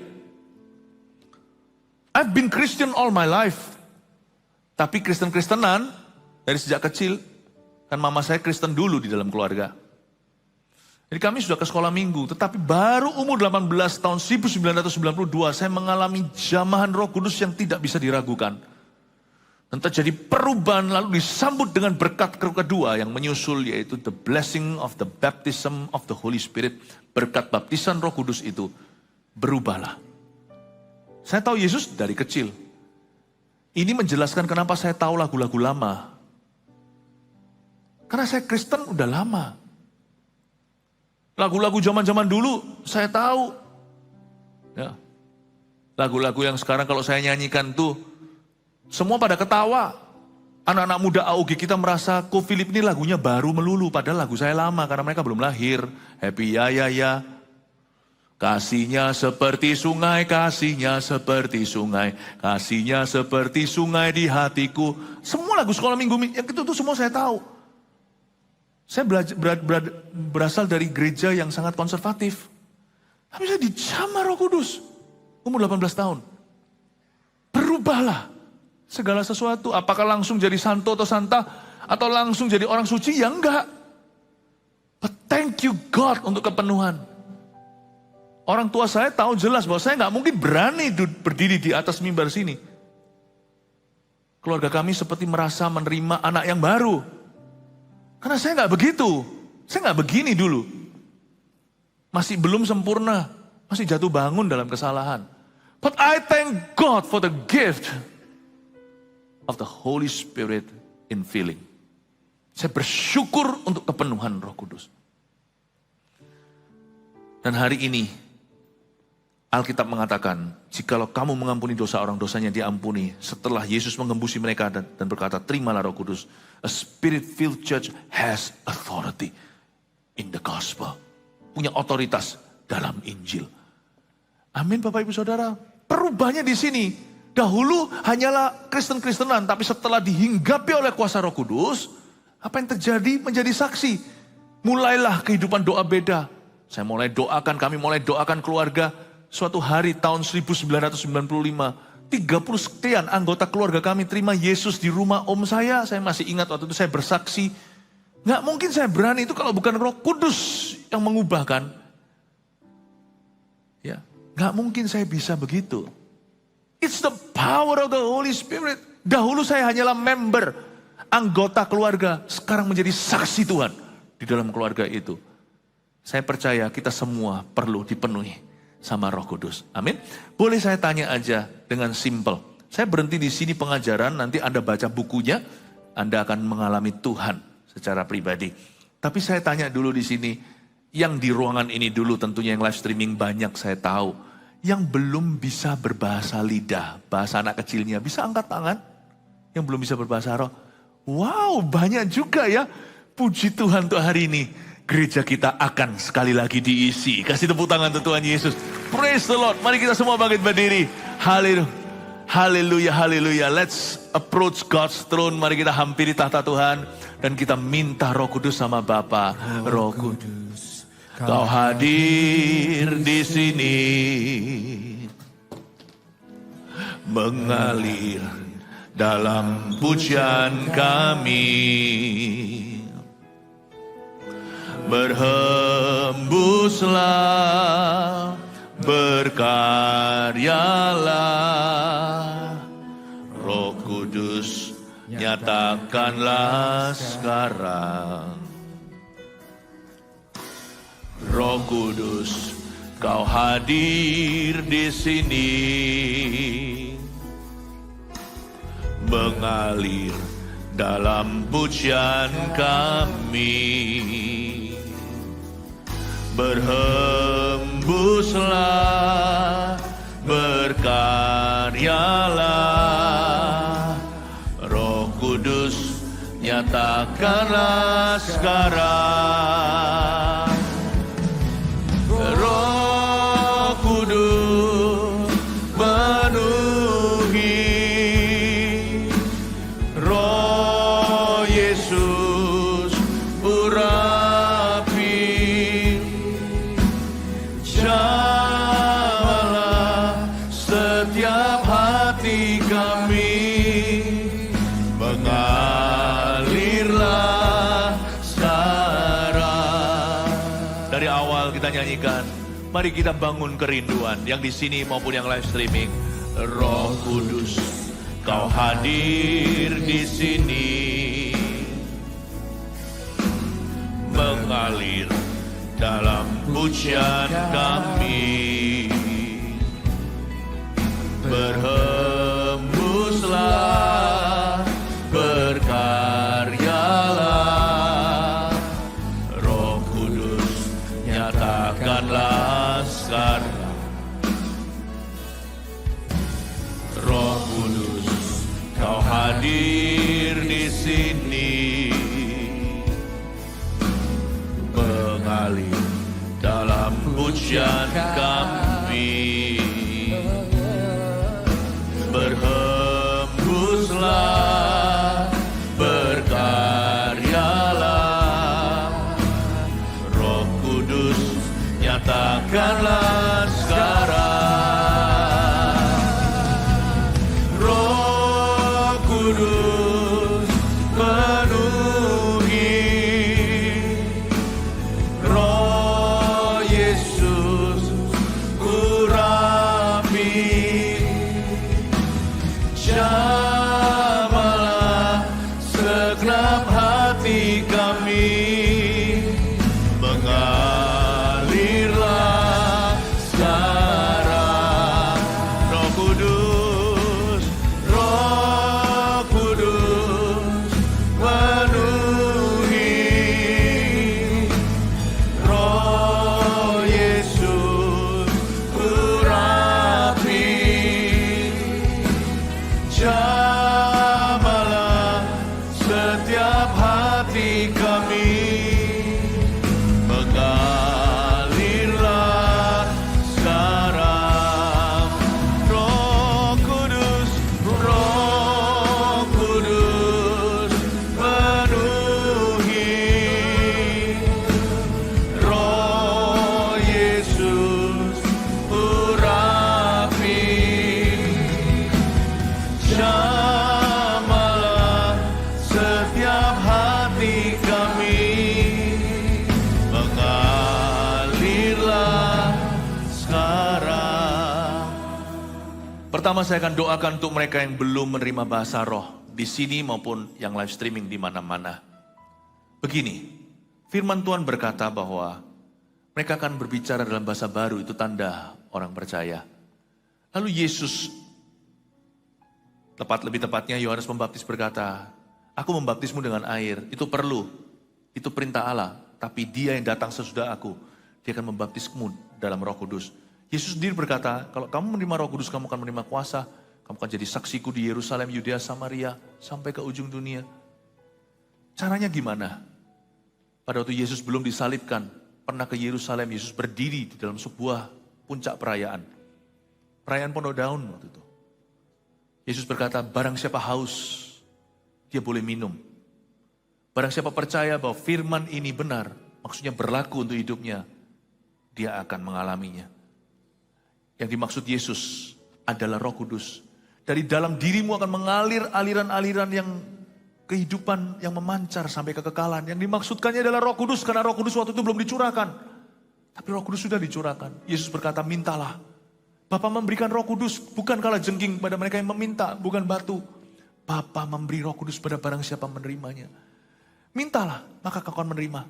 [SPEAKER 1] I've been Christian all my life. Tapi Kristen-Kristenan dari sejak kecil, kan mama saya Kristen dulu di dalam keluarga. Jadi kami sudah ke sekolah minggu, tetapi baru umur 18 tahun 1992 saya mengalami jamahan Roh Kudus yang tidak bisa diragukan. Dan terjadi perubahan lalu disambut dengan berkat kedua yang menyusul, yaitu the blessing of the baptism of the Holy Spirit. Berkat baptisan Roh Kudus itu berubahlah. Saya tahu Yesus dari kecil. Ini menjelaskan kenapa saya tahu lagu-lagu lama. Karena saya Kristen udah lama. Lagu-lagu zaman-zaman dulu saya tahu. Ya. Lagu-lagu yang sekarang kalau saya nyanyikan tuh semua pada ketawa. Anak-anak muda AOG kita merasa Ko Philip ini lagunya baru melulu. Padahal lagu saya lama karena mereka belum lahir. Happy ya ya ya. Kasihnya seperti sungai, kasihnya seperti sungai. Kasihnya seperti sungai di hatiku. Semua lagu sekolah minggu yang itu tuh semua saya tahu. Saya berasal dari gereja yang sangat konservatif. Tapi saya dijamah Roh Kudus. Umur 18 tahun. Berubahlah segala sesuatu. Apakah langsung jadi santo atau santa, atau langsung jadi orang suci? Ya enggak. But thank you God untuk kepenuhan. Orang tua saya tahu jelas bahwa saya nggak mungkin berani berdiri di atas mimbar sini. Keluarga kami seperti merasa menerima anak yang baru. Karena saya nggak begitu. Saya nggak begini dulu. Masih belum sempurna. Masih jatuh bangun dalam kesalahan. But I thank God for the gift of the Holy Spirit in filling. Saya bersyukur untuk kepenuhan Roh Kudus. Dan hari ini Alkitab mengatakan, jikalau kamu mengampuni dosa orang, dosanya diampuni. Setelah Yesus mengembusi mereka dan berkata, terimalah Roh Kudus. A spirit-filled church has authority in the gospel. Punya otoritas dalam Injil. Amin Bapak Ibu Saudara. Perubahannya di sini. Dahulu hanyalah Kristen-Kristenan, tapi setelah dihinggapi oleh kuasa Roh Kudus, apa yang terjadi menjadi saksi. Mulailah kehidupan doa beda. Saya mulai doakan, kami mulai doakan keluarga. Suatu hari tahun 1995, 30 sekian anggota keluarga kami terima Yesus di rumah om saya. Saya masih ingat waktu itu saya bersaksi. Nggak mungkin saya berani itu kalau bukan Roh Kudus yang mengubahkan. Ya, nggak mungkin saya bisa begitu. It's the power of the Holy Spirit. Dahulu saya hanyalah member, anggota keluarga. Sekarang menjadi saksi Tuhan di dalam keluarga itu. Saya percaya kita semua perlu dipenuhi sama Roh Kudus. Amin. Boleh saya tanya aja dengan simple. Saya berhenti di sini pengajaran, nanti Anda baca bukunya, Anda akan mengalami Tuhan secara pribadi. Tapi saya tanya dulu di sini, yang di ruangan ini dulu tentunya yang live streaming banyak saya tahu. Yang belum bisa berbahasa lidah, bahasa anak kecilnya, bisa angkat tangan? Yang belum bisa berbahasa roh. Wow, banyak juga ya. Puji Tuhan untuk hari ini. Gereja kita akan sekali lagi diisi. Kasih tepuk tangan untuk Tuhan Yesus. Praise the Lord. Mari kita semua bangkit berdiri. Haleluya. Haleluya, haleluya. Let's approach God's throne. Mari kita hampiri tahta Tuhan. Dan kita minta Roh Kudus sama Bapa. Roh Kudus, Kau hadir di sini. Mengalir dalam pujian kami. Berhembuslah, berkaryalah, Roh Kudus nyatakanlah sekarang. Roh Kudus, Kau hadir di sini, mengalir dalam pujian kami. Berhembuslah, berkaryalah, Roh Kudus nyatakanlah sekarang. Roh Kudus penuhi, Roh Yesus urapi. Jamalah setiap hati hati kami, mengalirlah sekarang. Dari awal kita nyanyikan, mari kita bangun kerinduan yang di sini maupun yang live streaming. Roh Kudus, Kau hadir di sini, mengalir dalam pujian kami. Berhembuslah, berkaryalah, Roh Kudus, nyatakanlah sekarang. Roh Kudus, Kau hadir di sini, mengalir dalam pujian kami. Berhembuslah, berkaryalah, Roh Kudus, nyatakanlah sekarang. Roh Kudus, penuhi, Roh Yesus, urapi, jamalah segenap hati kami, mengalirlah sekarang. Roh Kudus, Roh Kudus, penuhi, Roh Yesus, urapi, jamalah setiap hati kami, mengalirlah sekarang. Roh Kudus, Roh Kudus, penuhi, Roh Yesus, urapi, jamalah setiap hati kami, mengalirlah sekarang. Pertama saya akan doakan untuk mereka yang belum menerima bahasa roh di sini maupun yang live streaming di mana-mana. Begini, firman Tuhan berkata bahwa mereka akan berbicara dalam bahasa baru, itu tanda orang percaya. Lalu Yesus, lebih tepatnya Yohanes Pembaptis berkata, aku membaptismu dengan air, itu perlu, itu perintah Allah. Tapi dia yang datang sesudah aku, dia akan membaptismu dalam Roh Kudus. Yesus sendiri berkata, kalau kamu menerima Roh Kudus, kamu akan menerima kuasa. Kamu akan jadi saksiku di Yerusalem, Yudea, Samaria, sampai ke ujung dunia. Caranya gimana? Pada waktu Yesus belum disalibkan, pernah ke Yerusalem, Yesus berdiri di dalam sebuah puncak perayaan. Perayaan Pondok Daun waktu itu. Yesus berkata, barang siapa haus, dia boleh minum. Barang siapa percaya bahwa firman ini benar, maksudnya berlaku untuk hidupnya, dia akan mengalaminya. Yang dimaksud Yesus adalah Roh Kudus. Dari dalam dirimu akan mengalir aliran-aliran yang kehidupan yang memancar sampai kekekalan. Yang dimaksudkannya adalah Roh Kudus, karena Roh Kudus waktu itu belum dicurahkan. Tapi Roh Kudus sudah dicurahkan. Yesus berkata, mintalah. Bapa memberikan Roh Kudus bukan kala jengking pada mereka yang meminta, bukan batu. Bapa memberi Roh Kudus pada barang siapa menerimanya. Mintalah, maka kau akan menerima.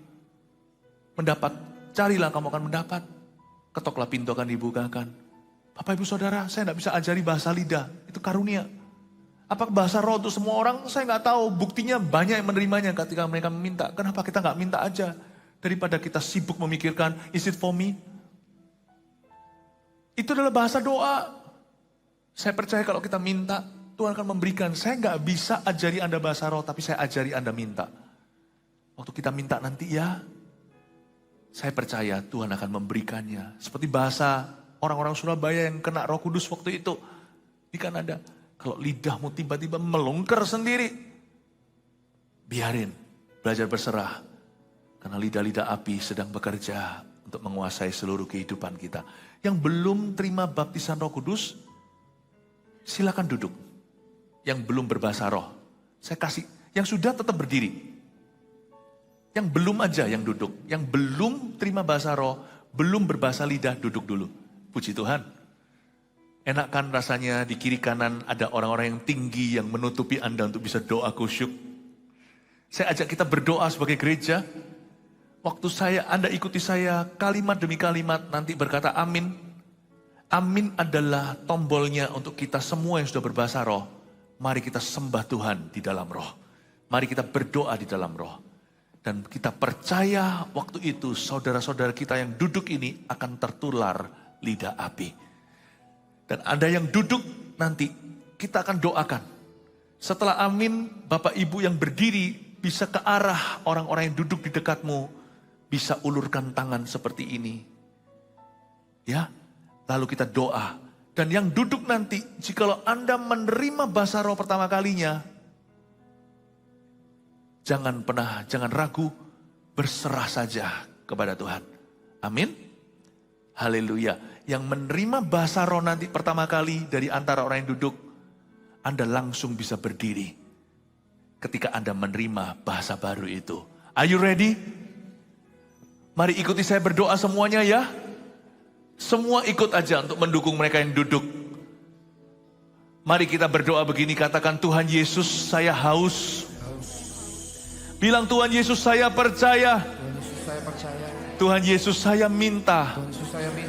[SPEAKER 1] Mendapat, carilah kamu akan mendapat. Ketoklah pintu akan dibukakan. Bapak Ibu Saudara, saya tidak bisa ajari bahasa lidah, itu karunia. Apakah bahasa roh untuk semua orang? Saya nggak tahu, buktinya banyak yang menerimanya ketika mereka meminta. Kenapa kita nggak minta aja? Daripada kita sibuk memikirkan, is it for me? Itu adalah bahasa doa. Saya percaya kalau kita minta, Tuhan akan memberikan. Saya nggak bisa ajari Anda bahasa roh, tapi saya ajari Anda minta. Waktu kita minta nanti ya, saya percaya Tuhan akan memberikannya. Seperti bahasa orang-orang Surabaya yang kena Roh Kudus waktu itu di Kanada. Kalau lidahmu tiba-tiba melungker sendiri, biarin, belajar berserah. Karena lidah-lidah api sedang bekerja untuk menguasai seluruh kehidupan kita. Yang belum terima baptisan Roh Kudus, silakan duduk. Yang belum berbahasa roh, saya kasih. Yang sudah tetap berdiri. Yang belum aja yang duduk. Yang belum terima bahasa roh, belum berbahasa lidah, duduk dulu. Puji Tuhan. Enak kan rasanya di kiri kanan ada orang-orang yang tinggi yang menutupi Anda untuk bisa doa khusyuk. Saya ajak kita berdoa sebagai gereja. Waktu Anda ikuti saya kalimat demi kalimat, nanti berkata amin. Amin adalah tombolnya untuk kita semua yang sudah berbahasa roh. Mari kita sembah Tuhan di dalam roh. Mari kita berdoa di dalam roh. Dan kita percaya waktu itu saudara-saudara kita yang duduk ini akan tertular lidah api. Dan ada yang duduk nanti kita akan doakan. Setelah amin, Bapak Ibu yang berdiri bisa ke arah orang-orang yang duduk di dekatmu. Bisa ulurkan tangan seperti ini. Ya, lalu kita doa. Dan yang duduk nanti, jikalau Anda menerima bahasa roh pertama kalinya, jangan ragu, berserah saja kepada Tuhan. Amin. Haleluya. Yang menerima bahasa roh nanti pertama kali dari antara orang yang duduk, Anda langsung bisa berdiri ketika Anda menerima bahasa baru itu. Are you ready? Mari ikuti saya berdoa semuanya ya. Semua ikut aja untuk mendukung mereka yang duduk. Mari kita berdoa begini, katakan Tuhan Yesus saya haus. Bilang Tuhan Yesus saya percaya. Tuhan Yesus saya minta.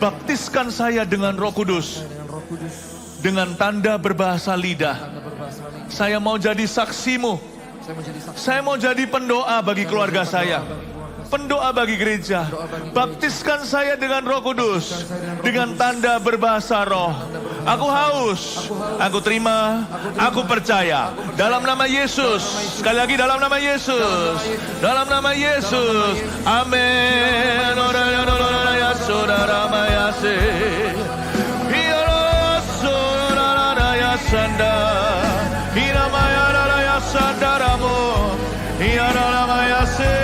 [SPEAKER 1] Baptiskan saya dengan Roh Kudus. Dengan tanda berbahasa lidah. Saya mau jadi saksimu. Saya mau jadi pendoa bagi keluarga saya. Pendoa bagi gereja. Baptiskan saya dengan Roh Kudus. Dengan tanda berbahasa roh. Aku haus. Aku terima. Aku percaya. Dalam nama Yesus. Sekali lagi dalam nama Yesus. Dalam nama Yesus. Amin. Saudara mayase. Saudara sanda. Hiramaya raya sandaramu. Hiara mayase.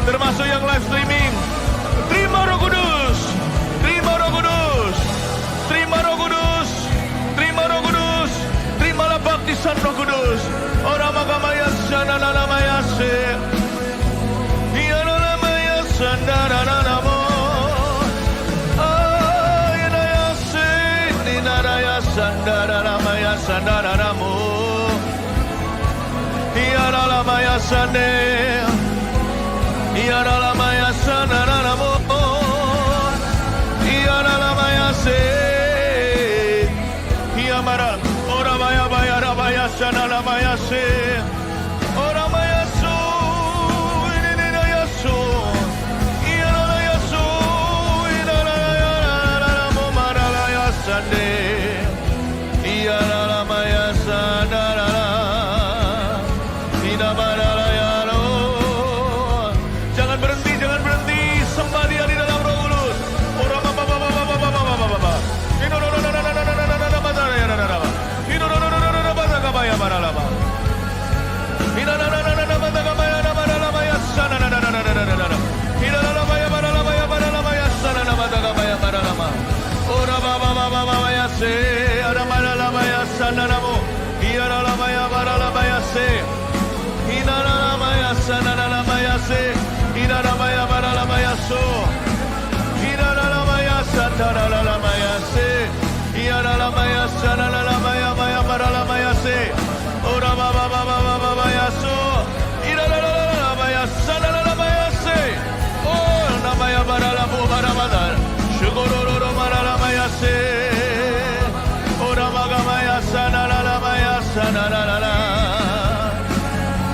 [SPEAKER 1] Termasuk yang live streaming. Terima Roh Kudus. Terima Roh Kudus. Terima Roh Kudus. Terima Roh Kudus. Terimalah baptisan Roh Kudus. Ora magamaya sananamaya se. Iyanamaya sandaranamo. Ayana se ninaraya sandaranamaya sandaranamo. Iyanamaya sande. Iyanamaya sandaranamo. Iyanamaya se. Iyamara. Ora maya bayara baya sananamaya se. Ora maya su. Inina yasu. Iyana yasu. Inana yaranamo maralaya sande. Iyanamaya sandarana. Inamaralaya. Jangan berhenti, sembah Dia di dalam Roh Kudus. Ora baba baba baba baba baba.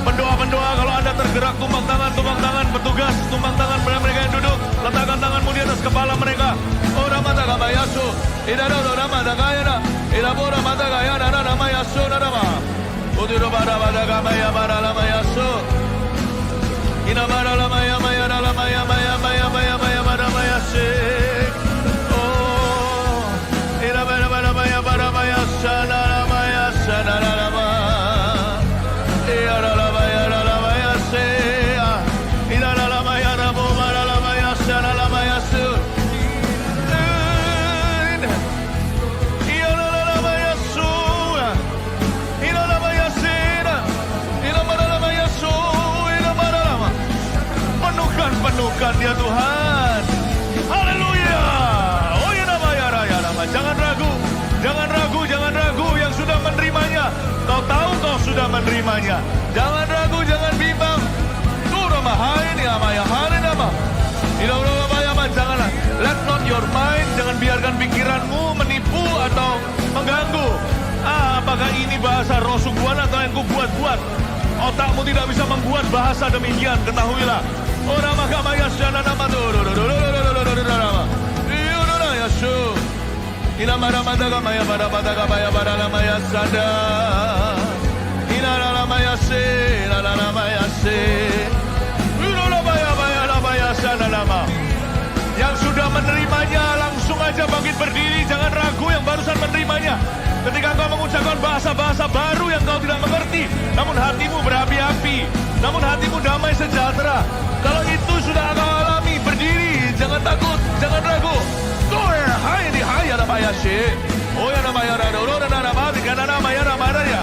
[SPEAKER 1] Pendoa-pendoa kalau Anda tergerak, tumpang tangan, petugas, tumpang tangan pada mereka yang duduk, letakkan tanganmu di atas kepala mereka. Mayasu, Idaro Ramadagayana, Ilabora Madagayana, Namayasu, Narama, Udurabara Madagamaya, Baralamayasu, Inamara Lamaya, Maya, Lamaya, Maya, Maya, Maya, Maya, Maya, oh, Inamara Maya, Baramaya, Sana, Maya, Sana, Rama, Iaramaya, Lamaya, Sea, Inalamaya, Ramo, Maralamaya, Sana, Lamaya, Su. Penuhkan dia Tuhan. Haleluya. Oh ya namanya raya nama. Jangan ragu, jangan ragu, jangan ragu yang sudah menerimanya. Kau tahu kau sudah menerimanya. Jangan ragu, jangan bimbang. Turama hai ini amaya hari nama. Janganlah. Let not your mind, jangan biarkan pikiranmu menipu atau mengganggu. Apakah ini bahasa rosuguan atau yang kubuat-buat? Otakmu tidak bisa membuat bahasa demikian, ketahuilah. Ora makamaya sana nama Yesu. Ina maramada maya bara maya bara maya sada. Ina maya se, ina maya se. Ina maya sana nama. Yang sudah menerimanya langsung aja bangkit berdiri, jangan ragu yang barusan menerimanya. Ketika engkau mengucapkan bahasa-bahasa baru yang kau tidak mengerti, namun hatimu berapi-api, namun hatimu damai sejahtera. Kalau itu sudah engkau alami, berdiri, jangan takut, jangan ragu. Hai di hai ada maya she. Oh ya nama ya rado, ora nama di kana nama ya ya.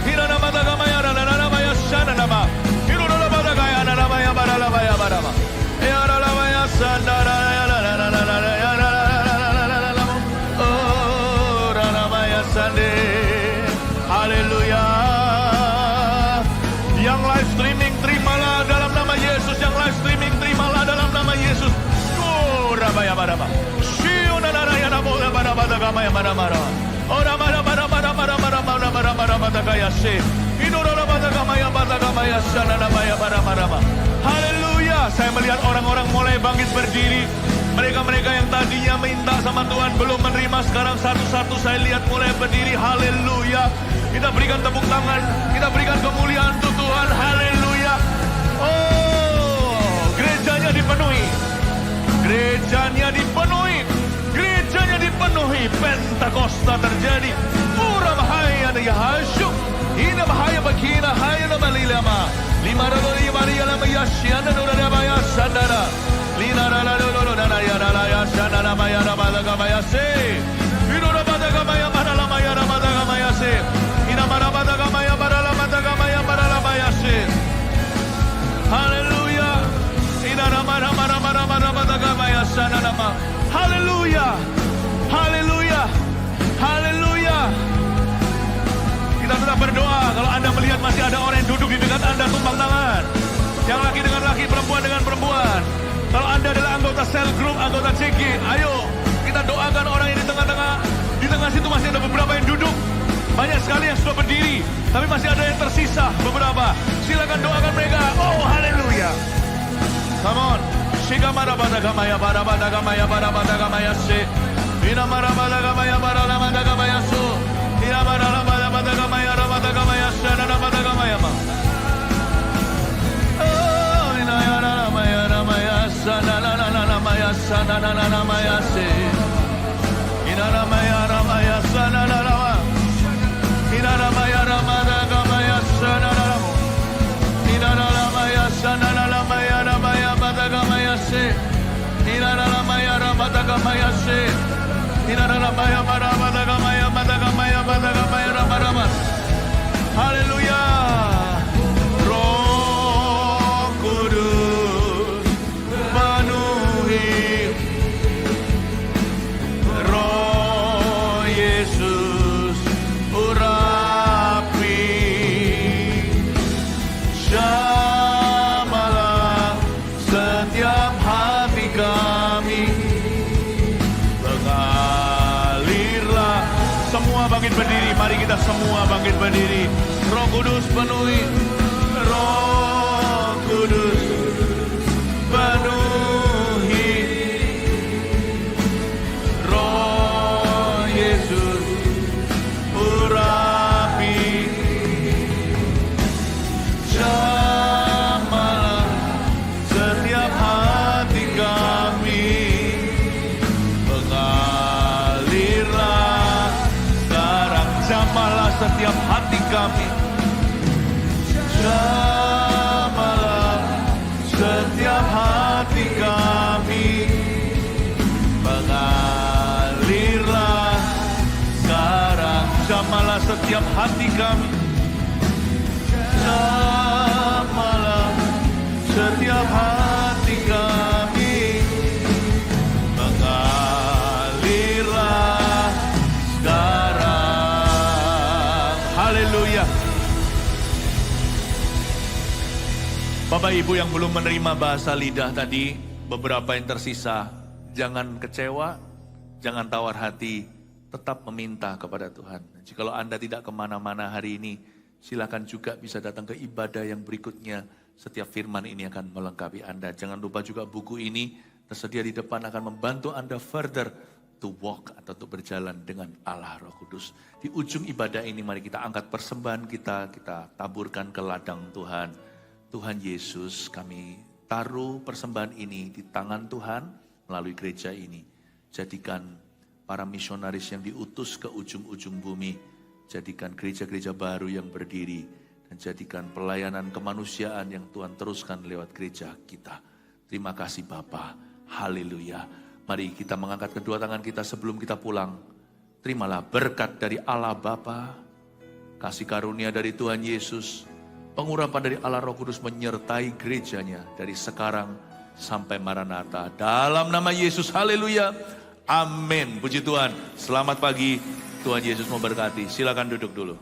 [SPEAKER 1] Hira nama daga maya nama ya sana nama. Hiro nama daga ya nama ya bara. Ya nama ya sana ya haleluya. Yang live streaming terimalah dalam nama Yesus. Yang live streaming terimalah dalam nama Yesus. Oh rabaya baraba. Shiona naraya namo baraba dagamaya marama. Ora marama badagaya se. Inora badagamaya badagamaya sana namaya marama. Haleluya. Saya melihat orang-orang mulai bangkit berdiri. Mereka-mereka yang tadinya minta sama Tuhan belum menerima, sekarang satu-satu saya lihat mulai berdiri. Haleluya. Kita berikan tepuk tangan, kita berikan kemuliaan untuk Tuhan. Haleluya. Oh, gerejanya dipenuhi. Gerejanya dipenuhi. Gerejanya dipenuhi. Pentakosta terjadi. Ura bahaya ya hasyuk. Ina bahaya bakina hayana balilama. Lima roli Maria lama yasyana nurada baya sandara. Lina rala lolo nana ya rala ya sandara maya ramada gamaya se. Inora badaga maya marala maya ramada gamaya se. Ina marabada gamaya marala madaga maya marala maya se. Haleluya. Ina ramara madaga maya sandara ma. Haleluya. Haleluya. Haleluya. Kita sudah berdoa. Kalau Anda melihat masih ada orang yang duduk di dekat Anda, tumpang tangan. Yang laki dengan laki, perempuan dengan perempuan. Kalau Anda adalah anggota cell group, anggota CG, ayo kita doakan orang yang di tengah-tengah. Di tengah situ masih ada beberapa yang duduk. Banyak sekali yang sudah berdiri, tapi masih ada yang tersisa beberapa. Silakan doakan mereka. Oh, haleluya. Come on. Shika marabadagamaya barabadagamaya barabadagamaya se. Ina marabadagamaya barabadagamaya su. Ina marabadagamaya barabadagamaya se. Ina marabadagamaya ma. Maya se. Inara maya ramaya sana lama. Inara maya ramada gamaya sana lama. Inara ramaya sana lama ya ramaya badaga maya se. Inara ramaya ramada gamaya se. Inara ramaya ramada gamaya badaga maya badaga maya ramada. Haleluya. Bangkit berdiri, mari kita semua bangkit berdiri. Roh Kudus penuhi, Roh Kudus penuhi, hati kami. Jamalah setiap hati kami. Mengalirlah sekarang. Jamalah setiap hati kami. Jamalah setiap hati kami. Mengalirlah sekarang. Haleluya. Bapak Ibu yang belum menerima bahasa lidah tadi, beberapa yang tersisa, jangan kecewa, jangan tawar hati, tetap meminta kepada Tuhan. Jikalau Anda tidak kemana-mana hari ini, silakan juga bisa datang ke ibadah yang berikutnya. Setiap firman ini akan melengkapi Anda. Jangan lupa juga buku ini tersedia di depan akan membantu Anda further to walk atau untuk berjalan dengan Allah Roh Kudus. Di ujung ibadah ini mari kita angkat persembahan kita taburkan ke ladang Tuhan. Tuhan Yesus, kami taruh persembahan ini di tangan Tuhan melalui gereja ini. Jadikan para misionaris yang diutus ke ujung-ujung bumi, jadikan gereja-gereja baru yang berdiri, dan jadikan pelayanan kemanusiaan yang Tuhan teruskan lewat gereja kita. Terima kasih Bapa, haleluya. Mari kita mengangkat kedua tangan kita sebelum kita pulang. Terimalah berkat dari Allah Bapa, kasih karunia dari Tuhan Yesus, pengurapan dari Allah Roh Kudus menyertai gerejanya dari sekarang sampai Maranatha. Dalam nama Yesus, haleluya, amin. Puji Tuhan, selamat pagi, Tuhan Yesus memberkati. Silakan duduk dulu.